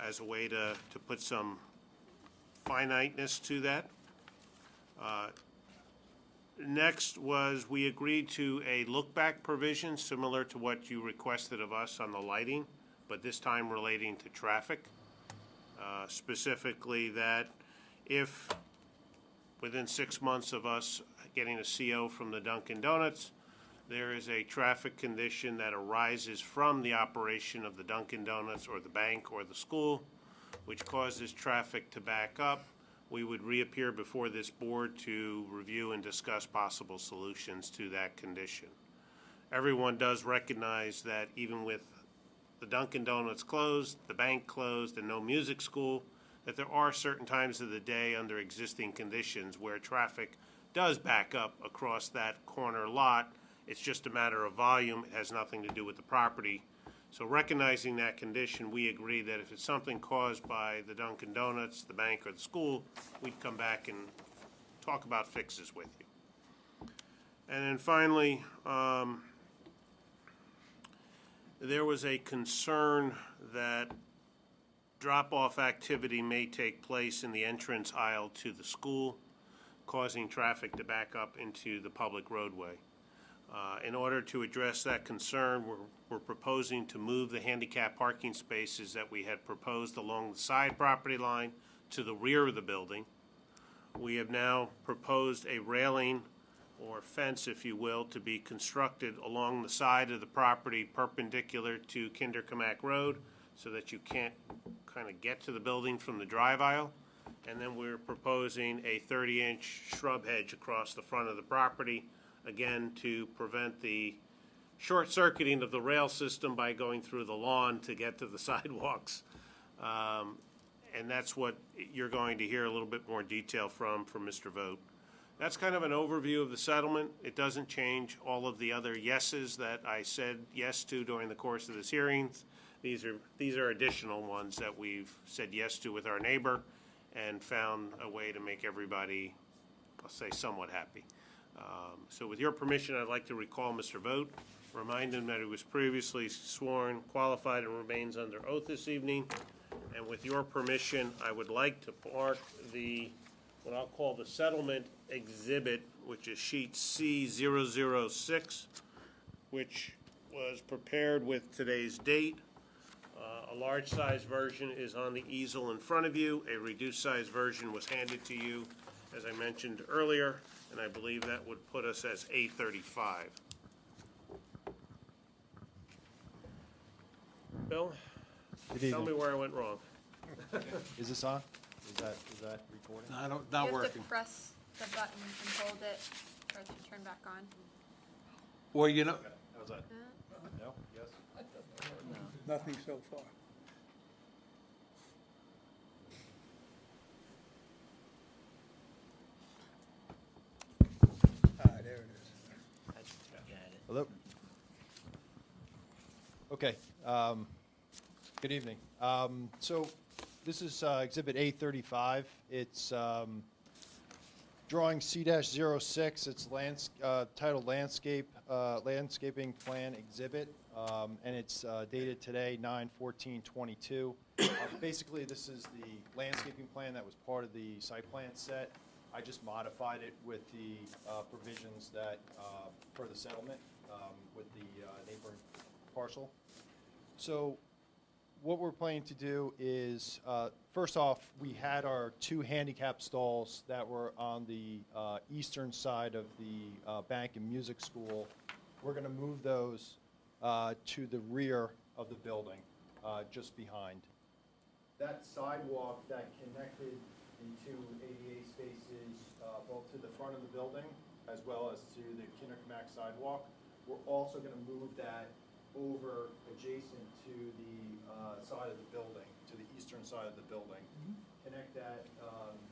as a way to put some finiteness to that. Next was we agreed to a look-back provision similar to what you requested of us on the lighting, but this time relating to traffic. Specifically that if within 6 months of us getting a CO from the Dunkin' Donuts, there is a traffic condition that arises from the operation of the Dunkin' Donuts or the bank or the school, which causes traffic to back up, we would reappear before this board to review and discuss possible solutions to that condition. Everyone does recognize that even with the Dunkin' Donuts closed, the bank closed, and no music school, that there are certain times of the day under existing conditions where traffic does back up across that corner lot. It's just a matter of volume. It has nothing to do with the property. So recognizing that condition, we agree that if it's something caused by the Dunkin' Donuts, the bank, or the school, we'd come back and talk about fixes with you. And then finally, there was a concern that drop-off activity may take place in the entrance aisle to the school, causing traffic to back up into the public roadway. In order to address that concern, we're proposing to move the handicap parking spaces that we had proposed along the side property line to the rear of the building. We have now proposed a railing or fence, if you will, to be constructed along the side of the property perpendicular to Kinderkamak Road so that you can't kind of get to the building from the drive aisle. And then we're proposing a 30-inch shrub hedge across the front of the property, again, to prevent the short-circuiting of the rail system by going through the lawn to get to the sidewalks. And that's what you're going to hear a little bit more detail from Mr. Vogt. That's kind of an overview of the settlement. It doesn't change all of the other yeses that I said yes to during the course of this hearings. These are additional ones that we've said yes to with our neighbor and found a way to make everybody, I'll say, somewhat happy. So with your permission, I'd like to recall Mr. Vogt, remind him that he was previously sworn, qualified, and remains under oath this evening. And with your permission, I would like to mark what I'll call the settlement exhibit, which is sheet C006, which was prepared with today's date. A large-size version is on the easel in front of you. A reduced-size version was handed to you, as I mentioned earlier, and I believe that would put us as A35. Bill, tell me where I went wrong. Is this on? Is that recording? Not You working. have to press the button and hold it for it to turn back on. Well, you know, How's that? No? Yes? Nothing so far. There it is. Hello? Okay, good evening. So this is Exhibit A35. It's drawing C-06. It's titled Landscaping Plan Exhibit, and it's dated today, 9/14/22. Basically, this is the landscaping plan that was part of the site plan set. I just modified it with the provisions that, for the settlement with the neighboring parcel. So what we're planning to do is, first off, we had our 2 handicap stalls that were on the eastern side of the bank and music school. We're going to move those to the rear of the building, just behind. That sidewalk that connected the 2 ADA spaces, both to the front of the building as well as to the Kinderkamak sidewalk, we're also going to move that over adjacent to the side of the building, to the eastern side of the building. Connect that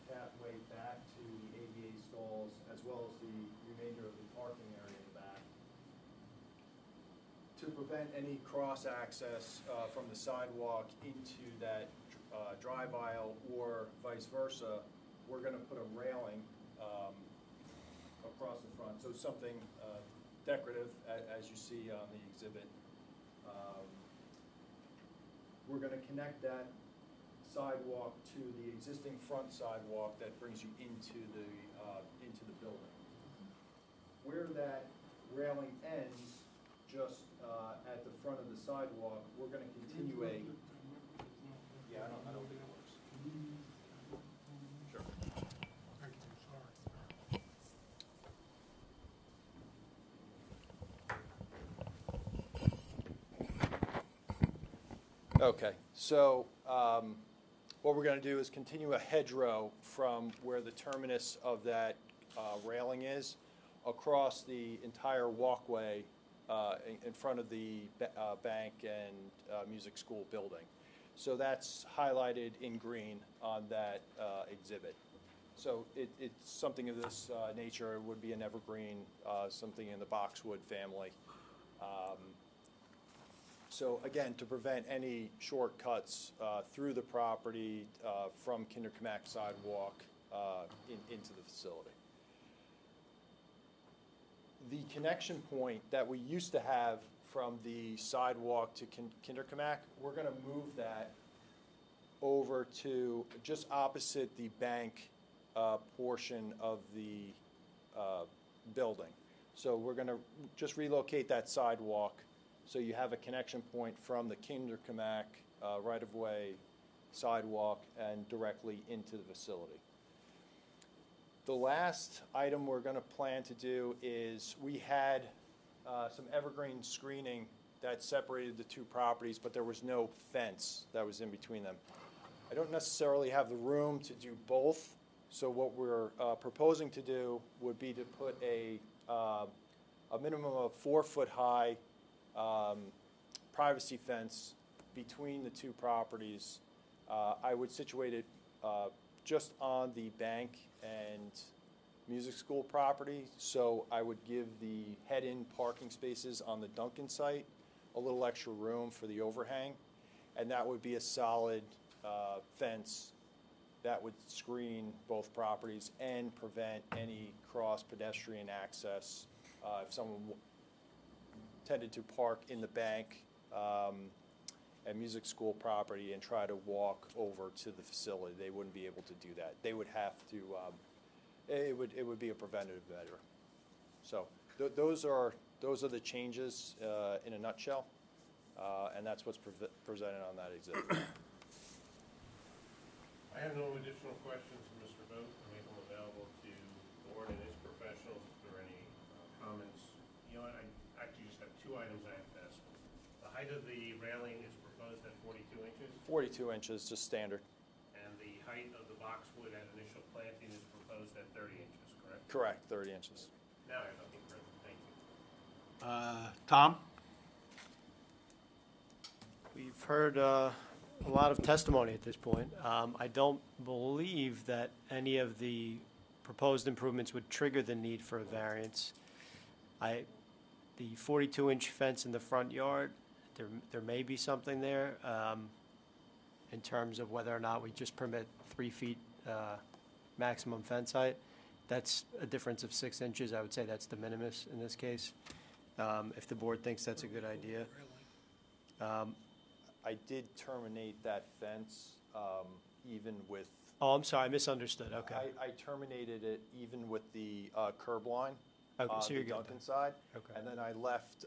pathway back to the ADA stalls as well as the remainder of the parking area in the back. To prevent any cross-access from the sidewalk into that drive aisle or vice versa, we're going to put a railing across the front. So something decorative, as you see on the exhibit. We're going to connect that sidewalk to the existing front sidewalk that brings you into the building. Where that railing ends, just at the front of the sidewalk, we're going to continue yeah, I don't think it works. Sure. Okay, so what we're going to do is continue a hedgerow from where the terminus of that railing is across the entire walkway in front of the bank and music school building. So that's highlighted in green on that exhibit. So it's something of this nature. It would be an evergreen, something in the boxwood family. So again, to prevent any shortcuts through the property from Kinderkamak sidewalk into the facility. The connection point that we used to have from the sidewalk to Kinderkamak, we're going to move that over to just opposite the bank portion of the building. So we're going to just relocate that sidewalk so you have a connection point from the Kinderkamak right-of-way sidewalk and directly into the facility. The last item we're going to plan to do is, we had some evergreen screening that separated the two properties, but there was no fence that was in between them. I don't necessarily have the room to do both, so what we're proposing to do would be to put a minimum of 4-foot-high privacy fence between the two properties. I would situate it just on the bank and music school property, so I would give the head-in parking spaces on the Duncan site a little extra room for the overhang, and that would be a solid fence that would screen both properties and prevent any cross pedestrian access if someone tended to park in the bank and music school property and try to walk over to the facility. They wouldn't be able to do that. They would have to, it would be a preventative measure. So those are the changes in a nutshell, and that's what's presented on that exhibit. I have no additional questions for Mr. Vogt. I make them available to the board and its professionals if there are any comments. You know what, I actually just have two items I have to ask. The height of the railing is proposed at 42 inches, 42 inches, just standard. and the height of the boxwood at initial planting is proposed at 30 inches, correct? Correct, 30 inches. Now I have nothing further. Thank you. Tom? We've heard a lot of testimony at this point. I don't believe that any of the proposed improvements would trigger the need for a variance. The 42-inch fence in the front yard, there may be something there in terms of whether or not we just permit 3 feet maximum fence height. That's a difference of 6 inches. I would say that's de minimis in this case, if the board thinks that's a good idea. I did terminate that fence even with. Oh, I'm sorry, I misunderstood, okay. I terminated it even with the curb line Okay, on so the you're good Duncan then. side. Okay. And then I left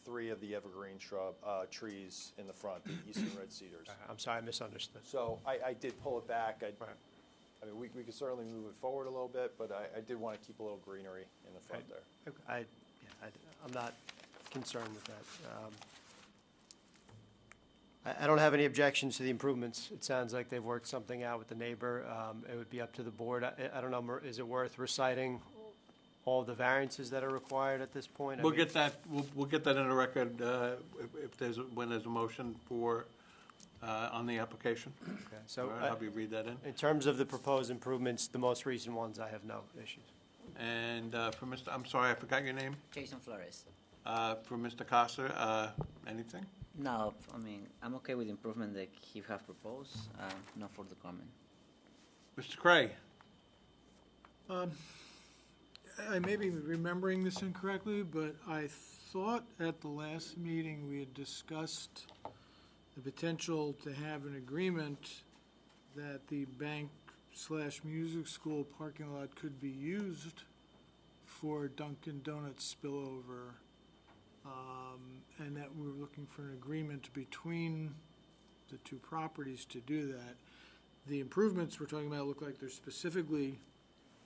3 of the evergreen trees in the front, the eastern red cedars. I'm sorry, I misunderstood. So I did pull it back. Right. I mean, we could certainly move it forward a little bit, but I did want to keep a little greenery in the front there. Okay, I'm not concerned with that. I don't have any objections to the improvements. It sounds like they've worked something out with the neighbor. It would be up to the board. I don't know, is it worth reciting all the variances that are required at this point? I We'll mean- get that, we'll get that in the record if there's, when there's a motion for, on the application. Okay, so All right, I'll have you read that in. in terms of the proposed improvements, the most recent ones, I have no issues. And for Mr., I'm sorry, I forgot your name. Jason Flores. For Mr. Costa, anything? No, I mean, I'm okay with the improvement that he have proposed, no further comment. Mr. Cray? I may be remembering this incorrectly, but I thought at the last meeting we had discussed the potential to have an agreement that the bank/music school parking lot could be used for Dunkin' Donuts spillover, and that we were looking for an agreement between the two properties to do that. The improvements we're talking about look like they're specifically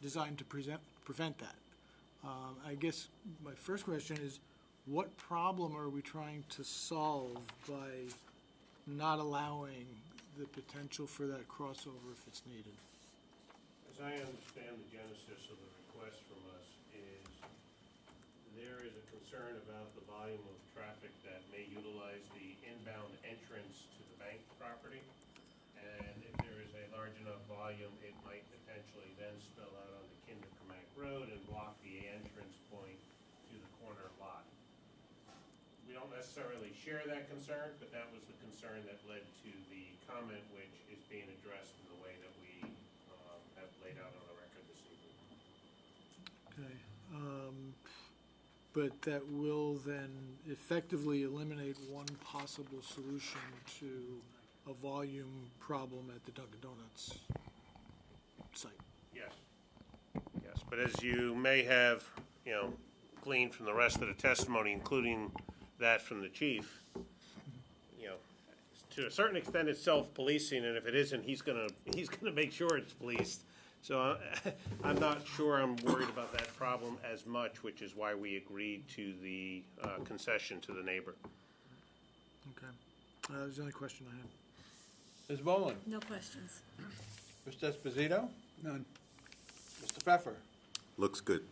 designed to prevent that. I guess my first question is, what problem are we trying to solve by not allowing the potential for that crossover if it's needed? As I understand the genesis of the request from us is there is a concern about the volume of traffic that may utilize the inbound entrance to the bank property. And if there is a large enough volume, it might potentially then spill out onto Kinder-Cramack Road and block the entrance point to the corner lot. We don't necessarily share that concern, but that was the concern that led to the comment, which is being addressed in the way that we have laid out on the record this evening. Okay, but that will then effectively eliminate one possible solution to a volume problem at the Dunkin' Donuts site. Yes. Yes, but as you may have, gleaned from the rest of the testimony, including that from the chief, to a certain extent, it's self-policing, and if it isn't, he's gonna make sure it's policed. So I'm not sure I'm worried about that problem as much, which is why we agreed to the concession to the neighbor. Okay. That was the only question I had. Ms. Boland? No questions. Mr. Esposito? None. Mr. Pfeffer? Looks good.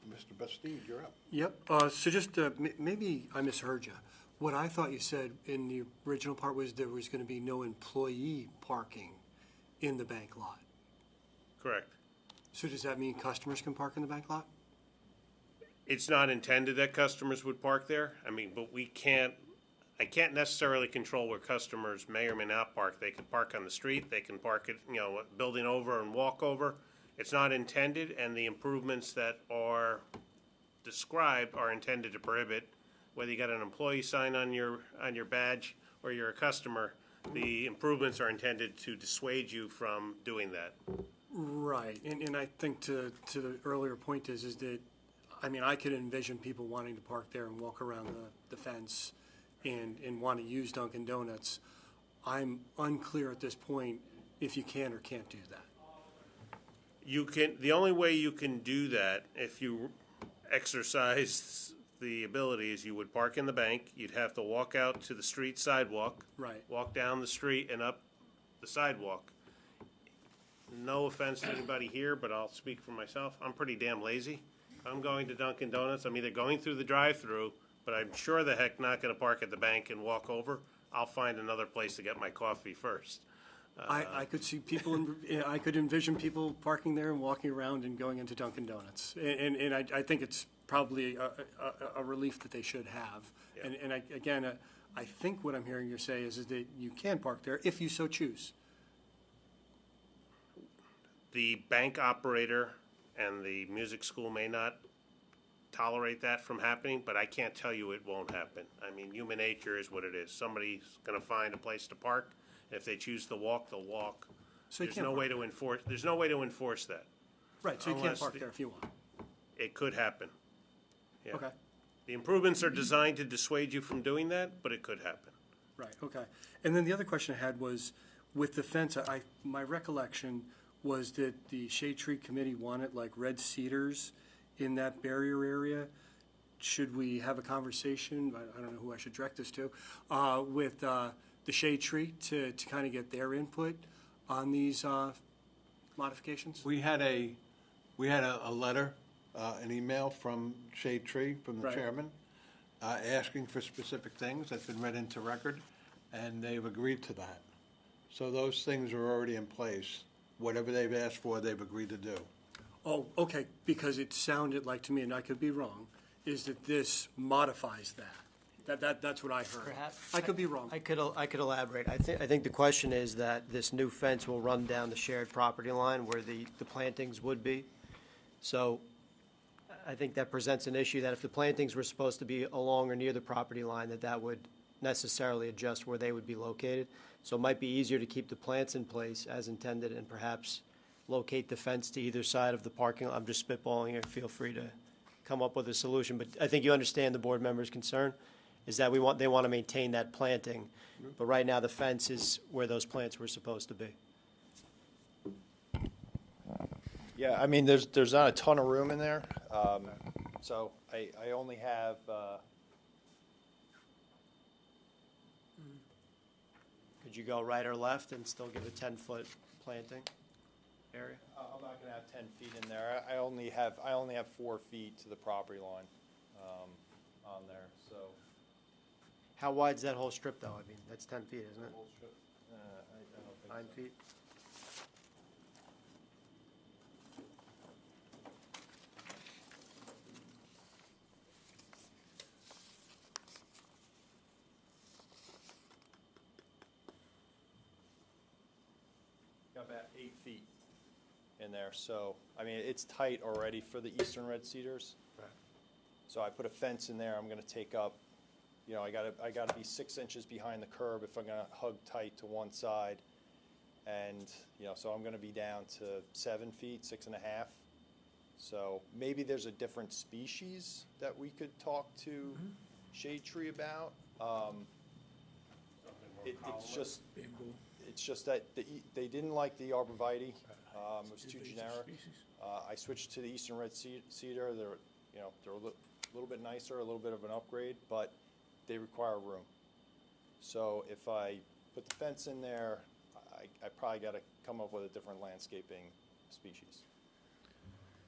Mr. Bastide, you're up. Yep, so just, maybe I misheard you. What I thought you said in the original part was there was gonna be no employee parking in the bank lot. Correct. So does that mean customers can park in the bank lot? It's not intended that customers would park there. I mean, but I can't necessarily control where customers may or may not park. They could park on the street, they can park it, building over and walk over. It's not intended, and the improvements that are described are intended to prohibit, whether you got an employee sign on your badge or you're a customer, the improvements are intended to dissuade you from doing that. Right, and I think to the earlier point is that, I mean, I could envision people wanting to park there and walk around the fence and want to use Dunkin' Donuts. I'm unclear at this point if you can or can't do that. The only way you can do that, if you exercise the ability, is you would park in the bank, you'd have to walk out to the street sidewalk. Right. Walk down the street and up the sidewalk. No offense to anybody here, but I'll speak for myself. I'm pretty damn lazy. If I'm going to Dunkin' Donuts, I'm either going through the drive-through, but I'm sure the heck not gonna park at the bank and walk over. I'll find another place to get my coffee first. I could see people, I could envision people parking there and walking around and going into Dunkin' Donuts. And I think it's probably a relief that they should have. Yeah. And again, I think what I'm hearing you say is that you can park there if you so choose. The bank operator and the music school may not tolerate that from happening, but I can't tell you it won't happen. I mean, human nature is what it is. Somebody's gonna find a place to park. If they choose to walk, they'll walk. So you There's can't no way park to enforce, there's no way to enforce that. Right, so you can't Unless park the- there if you want. It could happen. Yeah. Okay, The improvements are designed to dissuade you from doing that, but it could happen. right, okay. And then the other question I had was, with the fence, my recollection was that the Shade Tree Committee wanted like red cedars in that barrier area. Should we have a conversation, I don't know who I should direct this to, with the Shade Tree to kind of get their input on these modifications? We had a letter, an email from Shade Tree, from the Right. chairman, asking for specific things that's been read into record, and they've agreed to that. So those things are already in place. Whatever they've asked for, they've agreed to do. Oh, okay, because it sounded like to me, and I could be wrong, is that this modifies that. That's what I heard. Perhaps. I could be wrong. I could elaborate. I think the question is that this new fence will run down the shared property line where the plantings would be. So I think that presents an issue that if the plantings were supposed to be along or near the property line, that would necessarily adjust where they would be located. So it might be easier to keep the plants in place as intended and perhaps locate the fence to either side of the parking lot. I'm just spitballing here. Feel free to come up with a solution. But I think you understand the board member's concern, is that they want to maintain that planting. But right now, the fence is where those plants were supposed to be. Yeah, I mean, there's not a ton of room in there, so I only have, Could you go right or left and still give a 10-foot planting area? I'm not gonna have 10 feet in there. I only have 4 feet to the property line, on there, so. How wide's that whole strip, though? I mean, that's 10 feet, isn't it? I don't think 9 so. feet? Got about 8 feet in there, so, I mean, it's tight already for the eastern red cedars. Right. So I put a fence in there, I'm gonna take up, I gotta be 6 inches behind the curb if I'm gonna hug tight to one side. And, so I'm gonna be down to 7 feet, 6.5. So maybe there's a different species that we could talk to Shade Tree about. It's just, It's just that they didn't like the arborvitae, it was too generic. I switched to the eastern red cedar, they're, you know, they're a little bit nicer, a little bit of an upgrade, but they require room. So if I put the fence in there, I probably gotta come up with a different landscaping species.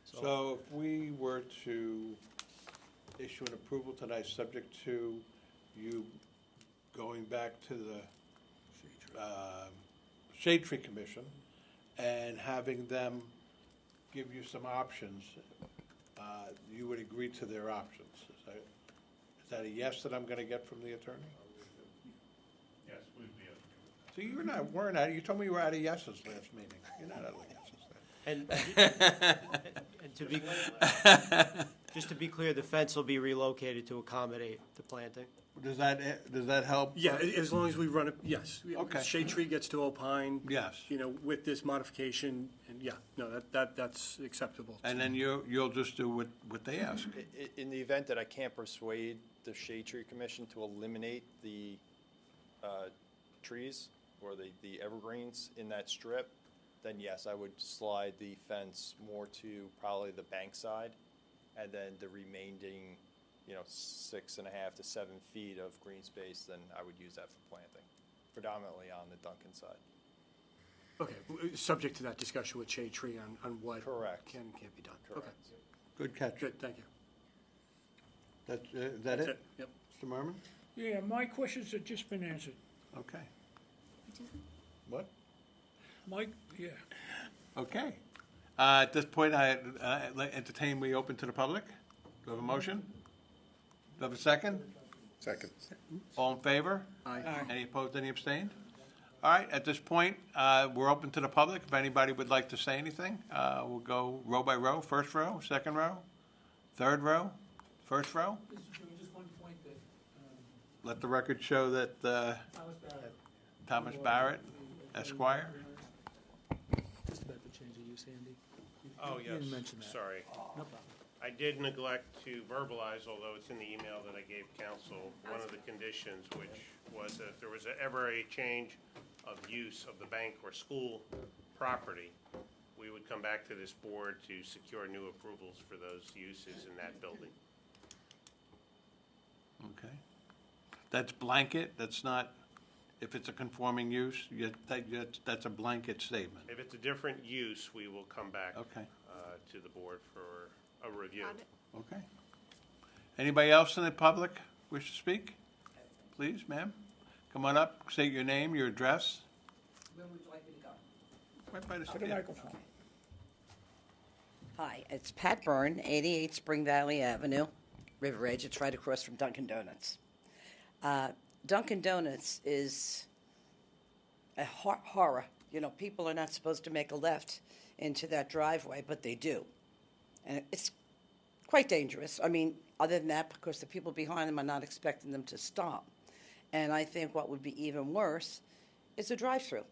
So if we were to issue an approval tonight, subject to you going back to the Shade Tree Commission and having them give you some options, you would agree to their options. Is that a yes that I'm going to get from the attorney? Yes, we'd be able So you weren't out, you told me you were out of yeses last meeting. You're not out of yeses. And to be, just to be clear, the fence will be relocated to accommodate the planting. Does that help? Yeah, as long as we run it, yes. Okay. Shade Tree gets to opine. Yes. You know, with this modification, and yeah, no, that's acceptable. And then you'll just do what they ask. In the event that I can't persuade the Shade Tree Commission to eliminate the trees or the evergreens in that strip, then yes, I would slide the fence more to probably the bank side, and then the remaining, 6.5 to 7 feet of green space, then I would use that for planting, predominantly on the Duncan side. Okay, subject to that discussion with Shade Tree on what Correct. can and can't be done. Correct. Okay, Good catch. good, thank you. Is that it? Yep. Mr. Merman? Yeah, my questions have just been answered. Okay. What? Mike, yeah. Okay. At this point, I entertain we open to the public. Do I have a motion? Do I have a second? Second. All in favor? Aye. Any opposed, any abstained? All right, at this point, we're open to the public. If anybody would like to say anything, we'll go row by row, first row, second row, third row, first row. Just one point that, Let the record show that Thomas Barrett, Esquire. just about the change of use, Andy. Oh, You yes, didn't mention that. sorry. No problem. I did neglect to verbalize, although it's in the email that I gave council, one of the conditions, which was that if there was ever a change of use of the bank or school property, we would come back to this board to secure new approvals for those uses in that building. Okay. That's blanket, that's not, if it's a conforming use, that's a blanket statement. If it's a different use, we will come back Okay, to the board for a review. okay. Anybody else in the public wish to speak? Please, ma'am. Come on up, state your name, your address. Where would you like me to go? Right by the To the microphone. Hi, it's Pat Byrne, 88 Spring Valley Avenue, River Edge. It's right across from Dunkin' Donuts. Dunkin' Donuts is a horror. You know, people are not supposed to make a left into that driveway, but they do. And it's quite dangerous. I mean, other than that, because the people behind them are not expecting them to stop. And I think what would be even worse is a drive-through,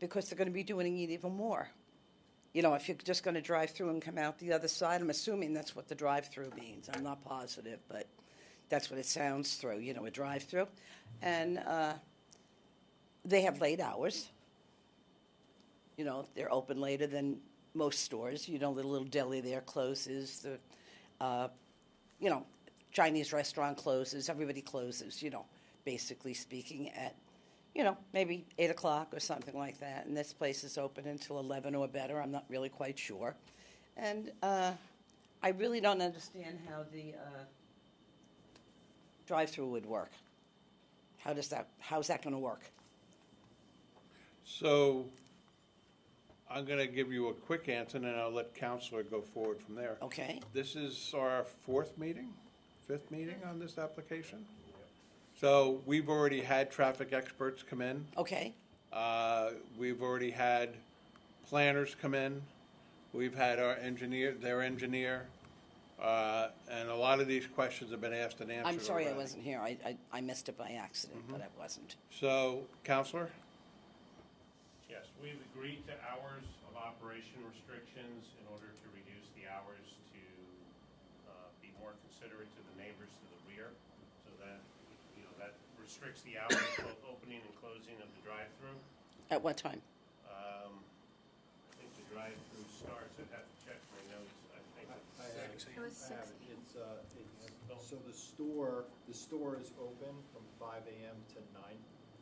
because they're going to be doing it even more. You know, if you're just going to drive through and come out the other side, I'm assuming that's what the drive-through means. I'm not positive, but that's what it sounds through, you know, a drive-through. And they have late hours. You know, they're open later than most stores. You know, the little deli there closes. The, you know, Chinese restaurant closes. Everybody closes, you know, basically speaking at, you know, maybe 8 o'clock or something like that. And this place is open until 11 or better. I'm not really quite sure. And I really don't understand how the drive-through would work. How's that going to work? So I'm going to give you a quick answer, and then I'll let Counselor go forward from there. Okay. This is our fifth meeting on this application. So we've already had traffic experts come in. Okay. We've already had planners come in. We've had their engineer, and a lot of these questions have been asked and answered. I'm sorry already. I wasn't here. I missed it by accident, but I wasn't. So, Counselor? Yes, we've agreed to hours of operation restrictions in order to reduce the hours to be more considerate to the neighbors to the rear, so that, you know, that restricts the hours of opening and closing of the drive-through. At what time? I think the drive-through starts, I'd have to check my notes, I think it's 6. It was 6. So the store is open from 5 a.m. to 9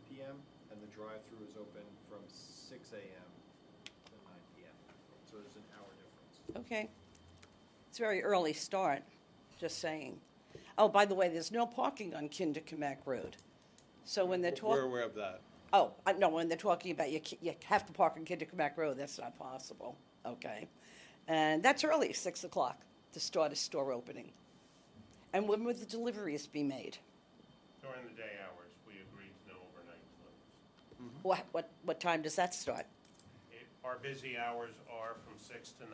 p.m., and the drive-through is open from 6 a.m. to 9 p.m. So there's an hour difference. Okay. It's a very early start, just saying. Oh, by the way, there's no parking on Kinderkamak Road. So when they're We're talking, aware of that. oh, no, when they're talking about you have to park on Kinderkamak Road, that's not possible. Okay. And that's early, 6 o'clock, to start a store opening. And when would the deliveries be made? During the day hours, we agreed to no overnight deliveries. What time does that start? Our busy hours are from 6 to 9,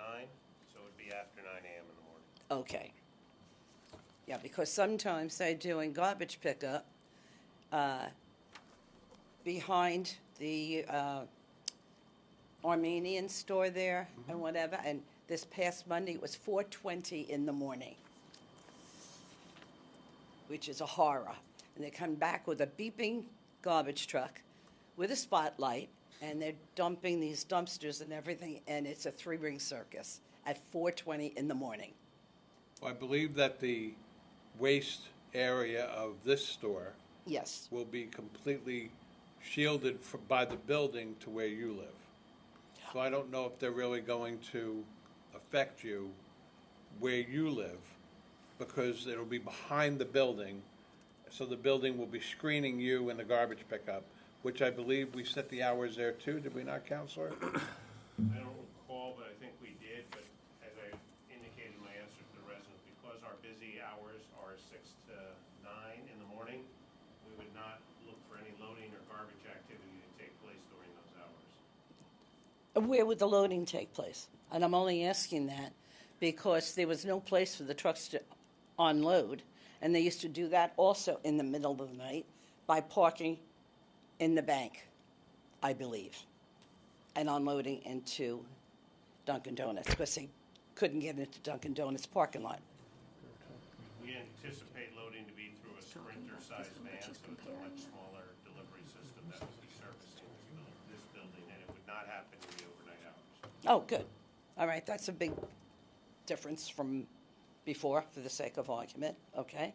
so it'd be after 9 a.m. in the morning. Okay. Yeah, because sometimes they're doing garbage pickup behind the Armenian store there and whatever, and this past Monday it was 4:20 in the morning, which is a horror. And they come back with a beeping garbage truck with a spotlight, and they're dumping these dumpsters and everything, and it's a three-ring circus at 4:20 in the morning. Well, I believe that the waste area of this store Yes. will be completely shielded by the building to where you live. So I don't know if they're really going to affect you where you live, because it'll be behind the building, so the building will be screening you in the garbage pickup, which I believe we set the hours there too, did we not, Counselor? I don't recall, but I think we did, but as I indicated in my answer to the resident, because our busy hours are 6 to 9 in the morning, we would not look for any loading or garbage activity to take place during those hours. Where would the loading take place? And I'm only asking that because there was no place for the trucks to unload, and they used to do that also in the middle of the night by parking in the bank, I believe, and unloading into Dunkin' Donuts, because they couldn't get into Dunkin' Donuts parking lot. We anticipate loading to be through a Sprinter-sized van, so it's a much smaller delivery system that would be servicing this building, and it would not happen in the overnight hours. Oh, good. All right, that's a big difference from before, for the sake of argument, okay?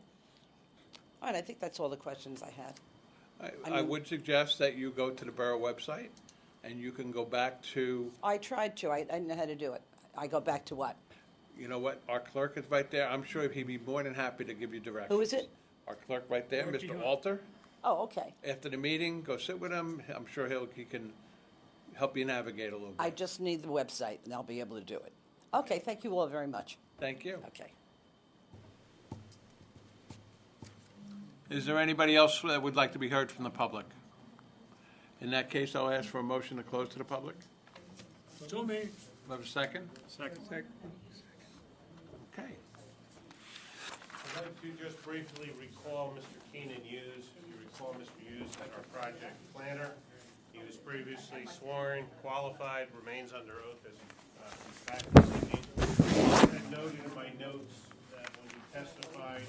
All right, I think that's all the questions I had. I would suggest that you go to the borough website, and you can go back to, I tried to, I didn't know how to do it. I go back to what? you know what, our clerk is right there, I'm sure he'd be more than happy to give you directions. Who is it? Our clerk right there, Mr. Alter. Oh, okay. After the meeting, go sit with him, I'm sure he can help you navigate a little bit. I just need the website, and I'll be able to do it. Okay, thank you all very much. Thank you. Okay. Is there anybody else that would like to be heard from the public? In that case, I'll ask for a motion to close to the public. So me. Have a second? Second. Okay. I'd like to just briefly recall Mr. Keenan Hughes. If you recall, Mr. Hughes had our project planner. He was previously sworn, qualified, remains under oath as he's back this evening. I had noted in my notes that when he testified,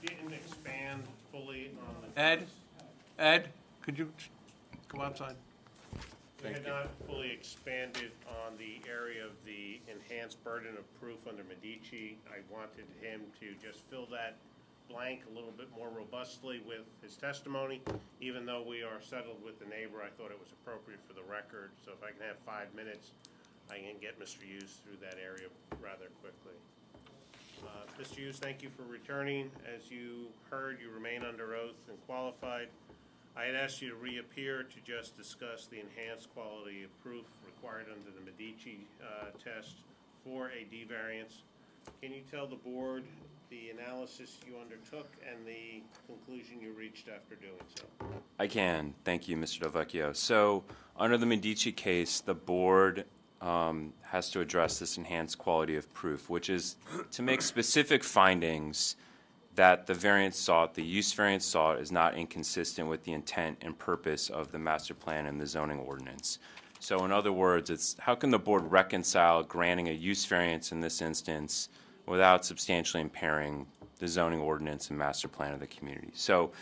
he didn't expand fully on the... Ed, could you come outside? We Thank had you. not fully expanded on the area of the enhanced burden of proof under Medici. I wanted him to just fill that blank a little bit more robustly with his testimony. Even though we are settled with the neighbor, I thought it was appropriate for the record. So if I can have 5 minutes, I can get Mr. Hughes through that area rather quickly. Mr. Hughes, thank you for returning. As you heard, you remain under oath and qualified. I had asked you to reappear to just discuss the enhanced quality of proof required under the Medici test for a D variance. Can you tell the board the analysis you undertook and the conclusion you reached after doing so? I can. Thank you, Mr. Delvecchio. So, under the Medici case, the board has to address this enhanced quality of proof, which is to make specific findings that the variance sought, the use variance sought, is not inconsistent with the intent and purpose of the master plan and the zoning ordinance. So in other words, it's how can the board reconcile granting a use variance in this instance without substantially impairing the zoning ordinance and master plan of the community? So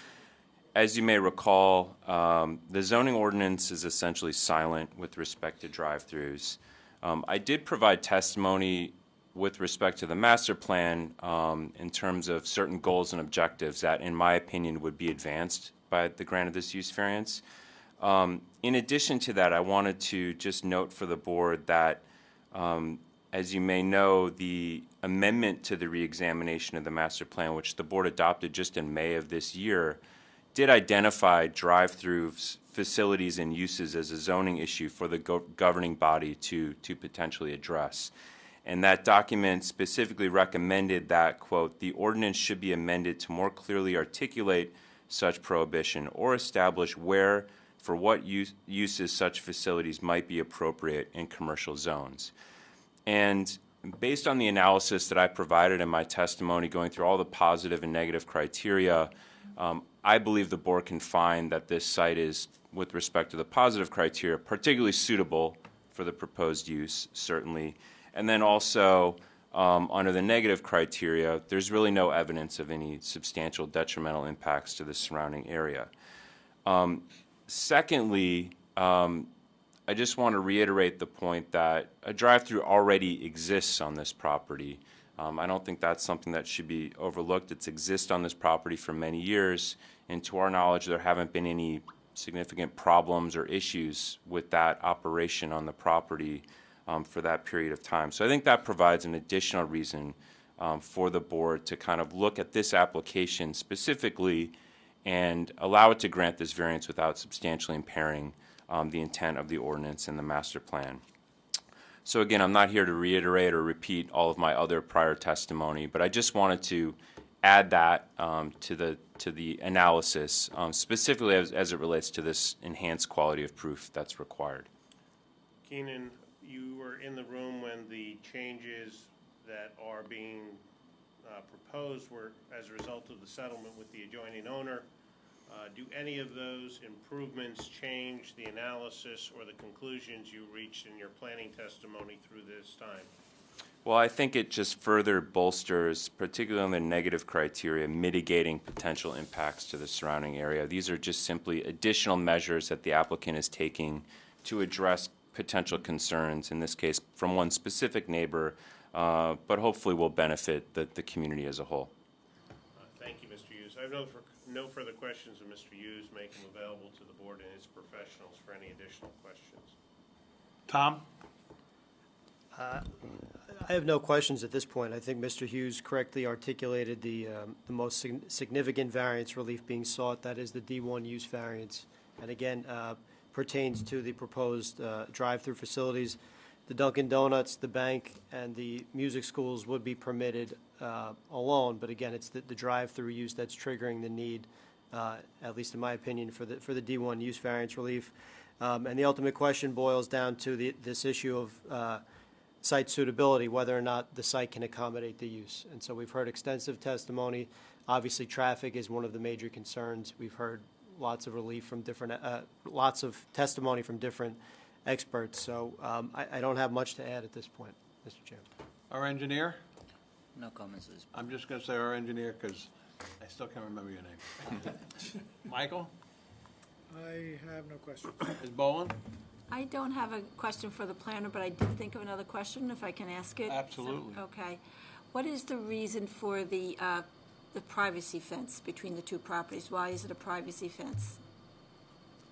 as you may recall, the zoning ordinance is essentially silent with respect to drive-throughs. I did provide testimony with respect to the master plan in terms of certain goals and objectives that, in my opinion, would be advanced by the grant of this use variance. In addition to that, I wanted to just note for the board that, as you may know, the amendment to the reexamination of the master plan, which the board adopted just in May of this year, did identify drive-through facilities and uses as a zoning issue for the governing body to potentially address. And that document specifically recommended that, quote, the ordinance should be amended to more clearly articulate such prohibition or establish where, for what uses such facilities might be appropriate in commercial zones. And based on the analysis that I provided in my testimony, going through all the positive and negative criteria, I believe the board can find that this site is, with respect to the positive criteria, particularly suitable for the proposed use, certainly. And then also, under the negative criteria, there's really no evidence of any substantial detrimental impacts to the surrounding area. Secondly, I just want to reiterate the point that a drive-through already exists on this property. I don't think that's something that should be overlooked. It's existed on this property for many years, and to our knowledge, there haven't been any significant problems or issues with that operation on the property for that period of time. So I think that provides an additional reason for the board to kind of look at this application specifically and allow it to grant this variance without substantially impairing the intent of the ordinance and the master plan. So again, I'm not here to reiterate or repeat all of my other prior testimony, but I just wanted to add that to the analysis, specifically as it relates to this enhanced quality of proof that's required. Keenan, you were in the room when the changes that are being proposed were as a result of the settlement with the adjoining owner. Do any of those improvements change the analysis or the conclusions you reached in your planning testimony through this time? Well, I think it just further bolsters, particularly on the negative criteria, mitigating potential impacts to the surrounding area. These are just simply additional measures that the applicant is taking to address potential concerns, in this case from one specific neighbor, but hopefully will benefit the community as a whole. Thank you, Mr. Hughes. I have no further questions of Mr. Hughes. Make him available to the board and its professionals for any additional questions. Tom? I have no questions at this point. I think Mr. Hughes correctly articulated the most significant variance relief being sought. That is the D1 use variance. And again, pertains to the proposed drive-through facilities. The Dunkin' Donuts, the bank, and the music schools would be permitted alone, but again, it's the drive-through use that's triggering the need, at least in my opinion, for the D1 use variance relief. And the ultimate question boils down to this issue of site suitability, whether or not the site can accommodate the use. And so we've heard extensive testimony. Obviously, traffic is one of the major concerns. We've heard lots of relief from lots of testimony from different experts. So I don't have much to add at this point, Mr. Chairman. Our engineer? No comments at this point. I'm just going to say our engineer because I still can't remember your name. Michael? I have no questions. Ms. Boland? I don't have a question for the planner, but I did think of another question, if I can ask it. Absolutely. Okay. What is the reason for the privacy fence between the two properties? Why is it a privacy fence?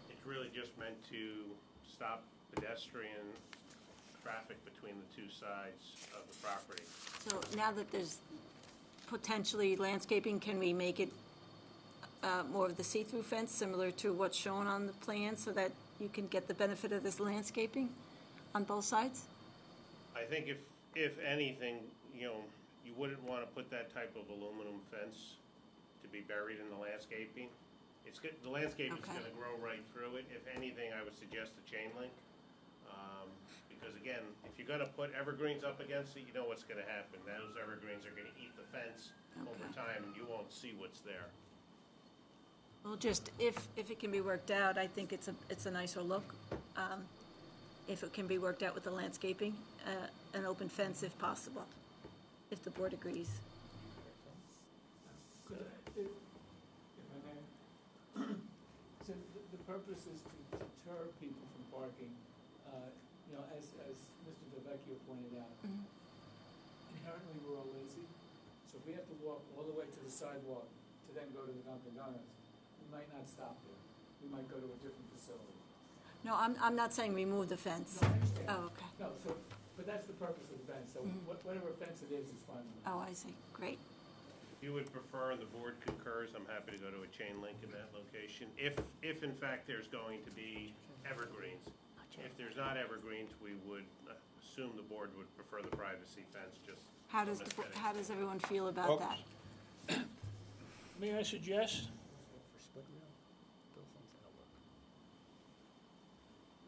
It's really just meant to stop pedestrian traffic between the two sides of the property. So now that there's potentially landscaping, can we make it more of the see-through fence, similar to what's shown on the plan, so that you can get the benefit of this landscaping on both sides? I think if anything, you wouldn't want to put that type of aluminum fence to be buried in the landscaping. The landscaping's Okay. going to grow right through it. If anything, I would suggest a chain link. Because again, if you're going to put evergreens up against it, you know what's going to happen. Those evergreens are going to eat the fence over time, and you won't see what's there. Well, just if it can be worked out, I think it's a nicer look. If it can be worked out with the landscaping, an open fence if possible, if the board agrees. purpose is to deter people from parking. As Mr. DeVecchio pointed out, inherently we're all lazy. So if we have to walk all the way to the sidewalk to then go to the Dunkin' Donuts, we might not stop there. We might go to a different facility. No, I'm not saying remove the fence. No, I understand. Oh, okay. No, but that's the purpose of the fence, so whatever fence it is fine with me. Oh, I see. Great. If you would prefer, and the board concurs, I'm happy to go to a chain link in that location. If in fact there's going to be evergreens. If there's not evergreens, we would assume the board would prefer the privacy fence, just. How does, how does everyone feel about that? May I suggest?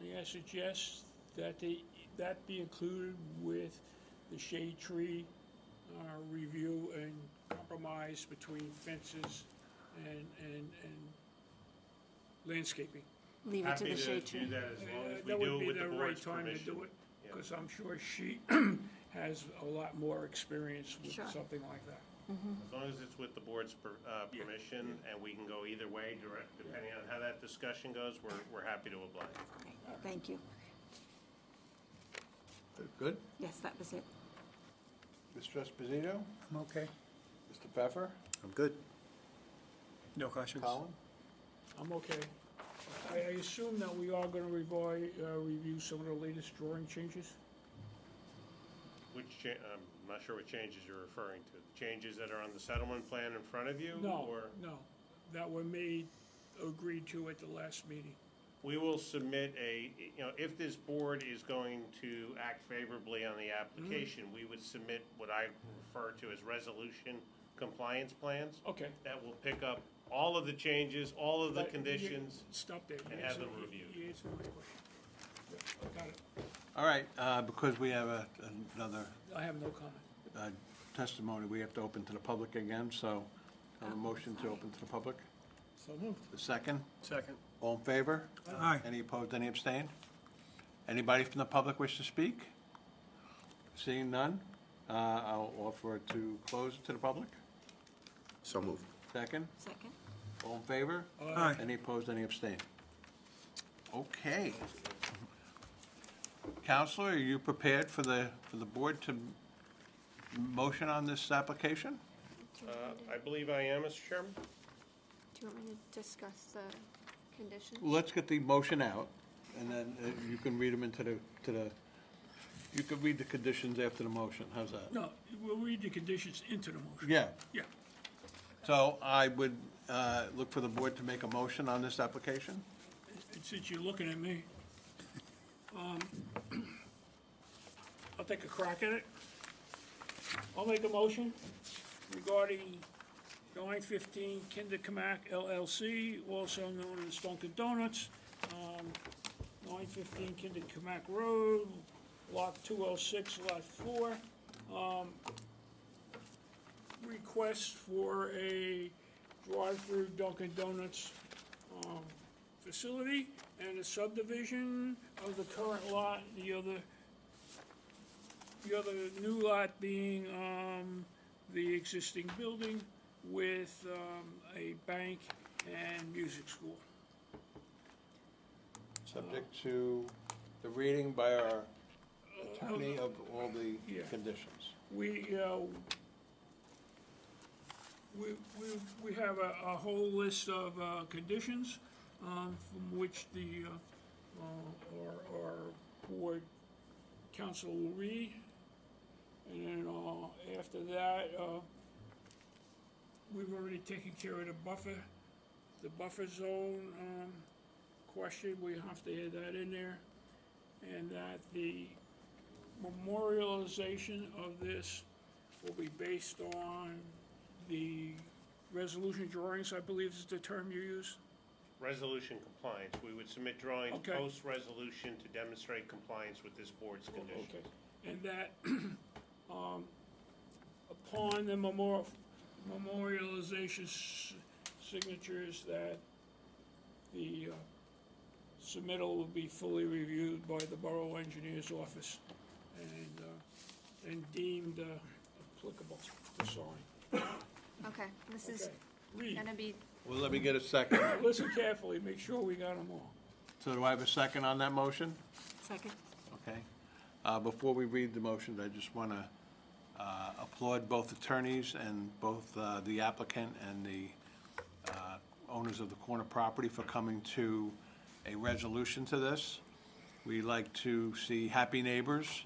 May I suggest that that be included with the shade tree review and compromise between fences and landscaping? Leave it to the shade tree. Happy to do that as long as we That do would it be with the the right board's time to permission. do it, Yeah. because I'm sure she has a lot more experience with Sure. something like that. As long as it's with the board's permission, and we can go either way, direct, depending on how that discussion goes, we're happy to oblige. Great. Thank you. Good? Yes, that was it. Mr. Esposito? I'm okay. Mr. Pfeffer? I'm good. No questions? Colin? I'm okay. I assume that we are gonna review some of the latest drawing changes? I'm not sure what changes you're referring to. The changes that are on the settlement plan in front of you? No, Or no, that were agreed to at the last meeting. we will submit if this board is going to act favorably on the application, we would submit what I refer to as resolution compliance plans. Okay. That will pick up all of the changes, all of the But you- conditions. Stop there. You and have them answered- reviewed. You answered my question. Yeah, got it. All right, because we have another I have no comment. testimony, we have to open to the public again, so have a motion to open to the public. So moved. The second? Second. All in favor? Aye. Any opposed, any abstained? Anybody from the public wish to speak? Seeing none, I'll offer to close to the public. So moved. Second? Second. All in favor? Aye. Any opposed, any abstained? Okay. Counselor, are you prepared for the board to motion on this application? I believe I am, Mr. Chairman. Do you want me to discuss the conditions? Let's get the motion out, and then you can read them you can read the conditions after the motion. How's that? No, we'll read the conditions into the motion. Yeah. Yeah. So I would look for the board to make a motion on this application. And since you're looking at me, I'll take a crack at it. I'll make a motion regarding 915 Kinder Kamak LLC, also known as Dunkin' Donuts, 915 Kinder Kamak Road, Lot 206, Lot 4. Request for a drive-through Dunkin' Donuts facility and a subdivision of the current lot, the other new lot being the existing building with a bank and music school. Subject to the reading by our attorney of all the Yeah. conditions. We have a whole list of conditions from which the our board council will read. And then after that, we've already taken care of the buffer zone question. We have to add that in there. And that the memorialization of this will be based on the resolution drawings, I believe is the term you used. Resolution compliance. We would submit drawings Okay. post-resolution to demonstrate compliance with this board's conditions. Okay. And that upon the memorialization signatures, that the submittal will be fully reviewed by the Borough Engineer's Office and deemed applicable to sign. Okay, this is Okay. Read. gonna be Well, let me get a second. Listen carefully, make sure we got them all. So do I have a second on that motion? Second. Okay. Before we read the motions, I just want to applaud both attorneys and both the applicant and the owners of the corner property for coming to a resolution to this. We like to see happy neighbors,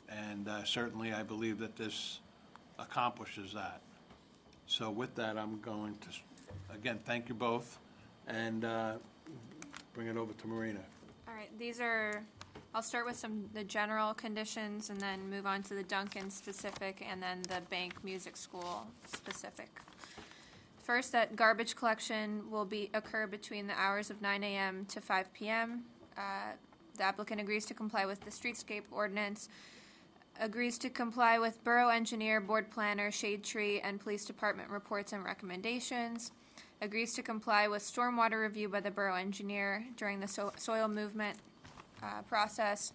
and certainly I believe that this accomplishes that. So with that, I'm going to, again, thank you both, and bring it over to Marina. All right, I'll start with the general conditions and then move on to the Duncan specific and then the Bank Music School specific. First, that garbage collection will occur between the hours of 9 a.m. to 5 p.m. The applicant agrees to comply with the streetscape ordinance, agrees to comply with borough engineer, board planner, shade tree, and police department reports and recommendations, agrees to comply with stormwater review by the borough engineer during the soil movement process,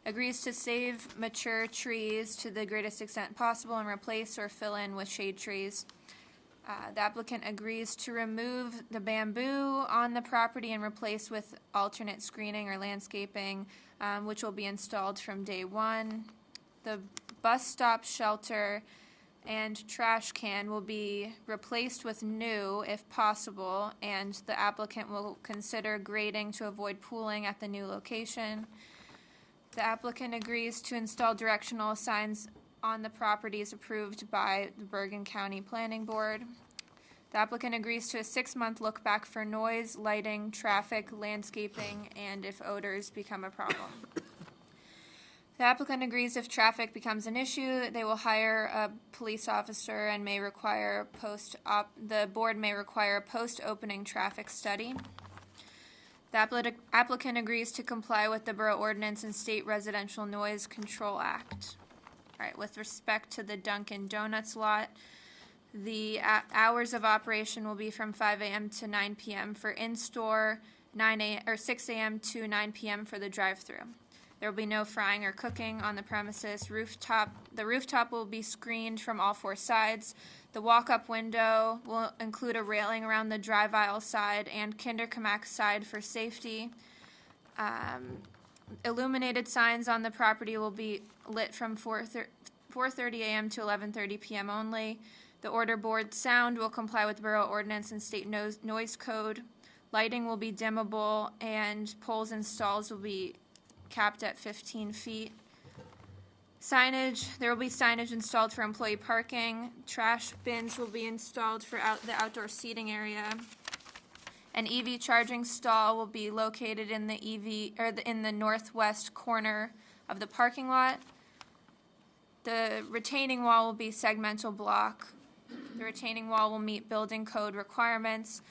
agrees to save mature trees to the greatest extent possible and replace or fill in with shade trees. The applicant agrees to remove the bamboo on the property and replace with alternate screening or landscaping, which will be installed from day one. The bus stop shelter and trash can will be replaced with new if possible, and the applicant will consider grading to avoid pooling at the new location. The applicant agrees to install directional signs on the properties approved by the Bergen County Planning Board. The applicant agrees to a 6-month look back for noise, lighting, traffic, landscaping, and if odors become a problem. The applicant agrees if traffic becomes an issue, they will hire a police officer and the board may require a post-opening traffic study. The applicant agrees to comply with the Borough Ordinance and State Residential Noise Control Act. All right, with respect to the Dunkin' Donuts lot, the hours of operation will be from 5 a.m. to 9 p.m. for in-store, 6 a.m. to 9 p.m. for the drive-thru. There will be no frying or cooking on the premises. The rooftop will be screened from all 4 sides. The walk-up window will include a railing around the drive aisle side and Kinderkamak side for safety. Illuminated signs on the property will be lit from 4:30 a.m. to 11:30 p.m. only. The order board sound will comply with Borough Ordinance and State Noise Code. Lighting will be dimmable, and poles and stalls will be capped at 15 feet. Signage, there will be signage installed for employee parking. Trash bins will be installed for the outdoor seating area. An EV charging stall will be located in the in the northwest corner of the parking lot. The retaining wall will be segmental block. The retaining wall will meet building code requirements.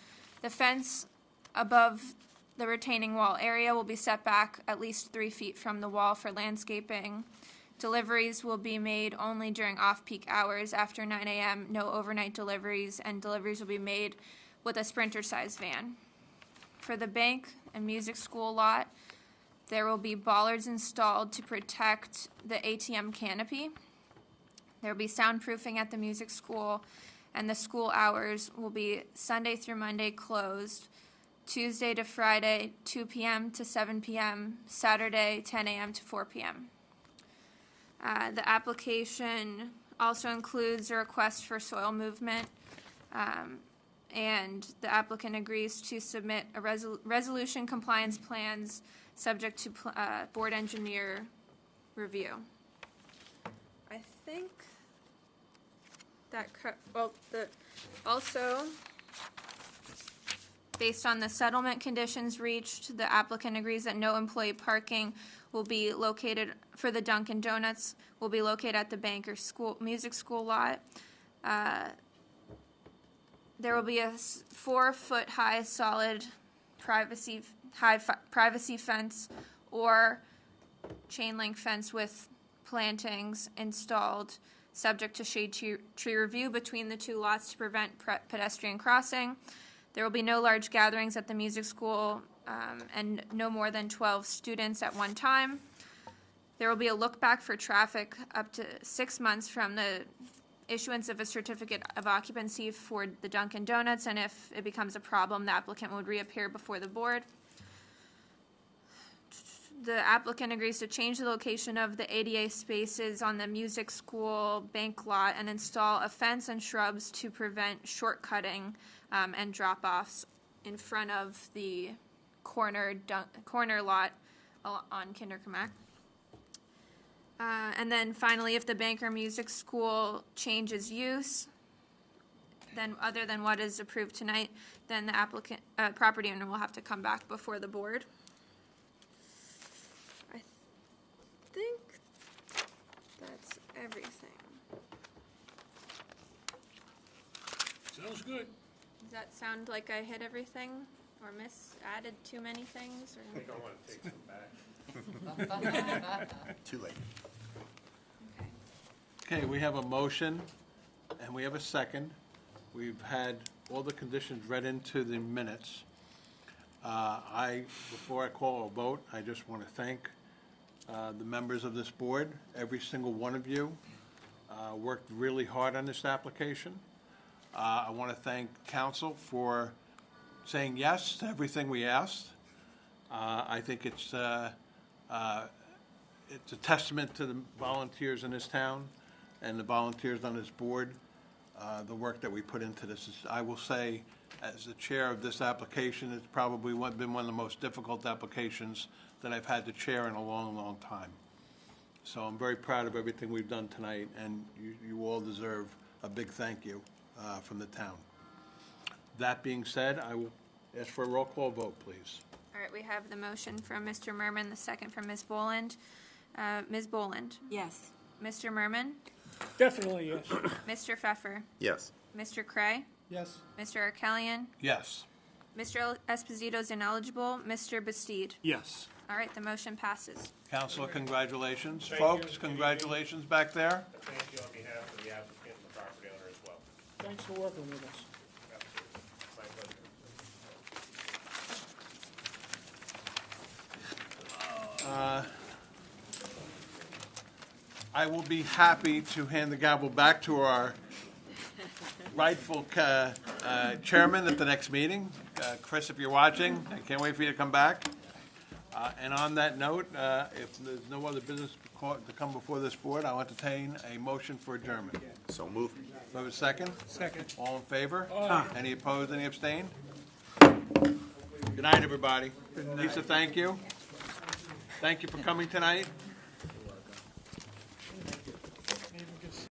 The fence above the retaining wall area will be set back at least 3 feet from the wall for landscaping. Deliveries will be made only during off-peak hours after 9 a.m., no overnight deliveries, and deliveries will be made with a Sprinter-sized van. For the bank and music school lot, there will be bollards installed to protect the ATM canopy. There will be soundproofing at the music school, and the school hours will be Sunday through Monday closed, Tuesday to Friday, 2 p.m. to 7 p.m., Saturday, 10 a.m. to 4 p.m. The application also includes a request for soil movement, and the applicant agrees to submit a resolution compliance plans subject to board engineer review. I think that, also, based on the settlement conditions reached, the applicant agrees that no employee parking will be located for the Dunkin' Donuts will be located at the bank or music school lot. There will be a 4-foot high solid privacy fence or chain link fence with plantings installed, subject to shade tree review between the 2 lots to prevent pedestrian crossing. There will be no large gatherings at the music school and no more than 12 students at one time. There will be a look back for traffic up to 6 months from the issuance of a certificate of occupancy for the Dunkin' Donuts, and if it becomes a problem, the applicant would reappear before the board. The applicant agrees to change the location of the ADA spaces on the music school bank lot and install a fence and shrubs to prevent shortcutting and drop-offs in front of the corner lot on Kinderkamak. And then finally, if the bank or music school changes use, then other than what is approved tonight, then the applicant, property owner will have to come back before the board. I think that's everything. Sounds good. Does that sound like I hit everything or added too many things? Or? I think I want to take some back. Too late. Okay, we have a motion, and we have a second. We've had all the conditions read into the minutes. Before I call a vote, I just want to thank the members of this board. Every single one of you worked really hard on this application. I want to thank council for saying yes to everything we asked. I think it's a testament to the volunteers in this town and the volunteers on this board, the work that we put into this. I will say, as the chair of this application, it's probably been one of the most difficult applications that I've had to chair in a long, long time. So I'm very proud of everything we've done tonight, and you all deserve a big thank you from the town. That being said, I will ask for a roll call vote, please. All right, we have the motion from Mr. Merman, the second from Ms. Boland. Ms. Boland? Yes. Mr. Merman? Definitely, yes. Mr. Pfeffer? Yes. Mr. Cray? Yes. Mr. Arkelian? Yes. Mr. Esposito is ineligible. Mr. Bastide? Yes. All right, the motion passes. Counselor, congratulations. Thank you. Folks, congratulations back there. Thank you on behalf of the applicant and the property owner as well. Thanks for working with us. My pleasure. I will be happy to hand the gavel back to our rightful chairman at the next meeting. Chris, if you're watching, I can't wait for you to come back. And on that note, if there's no other business to come before this board, I'll entertain a motion for adjournment. So moved. Do I have a second? Second. All in favor? Aye. Any opposed, any abstained? Good night, everybody. Lisa, thank you. Thank you for coming tonight.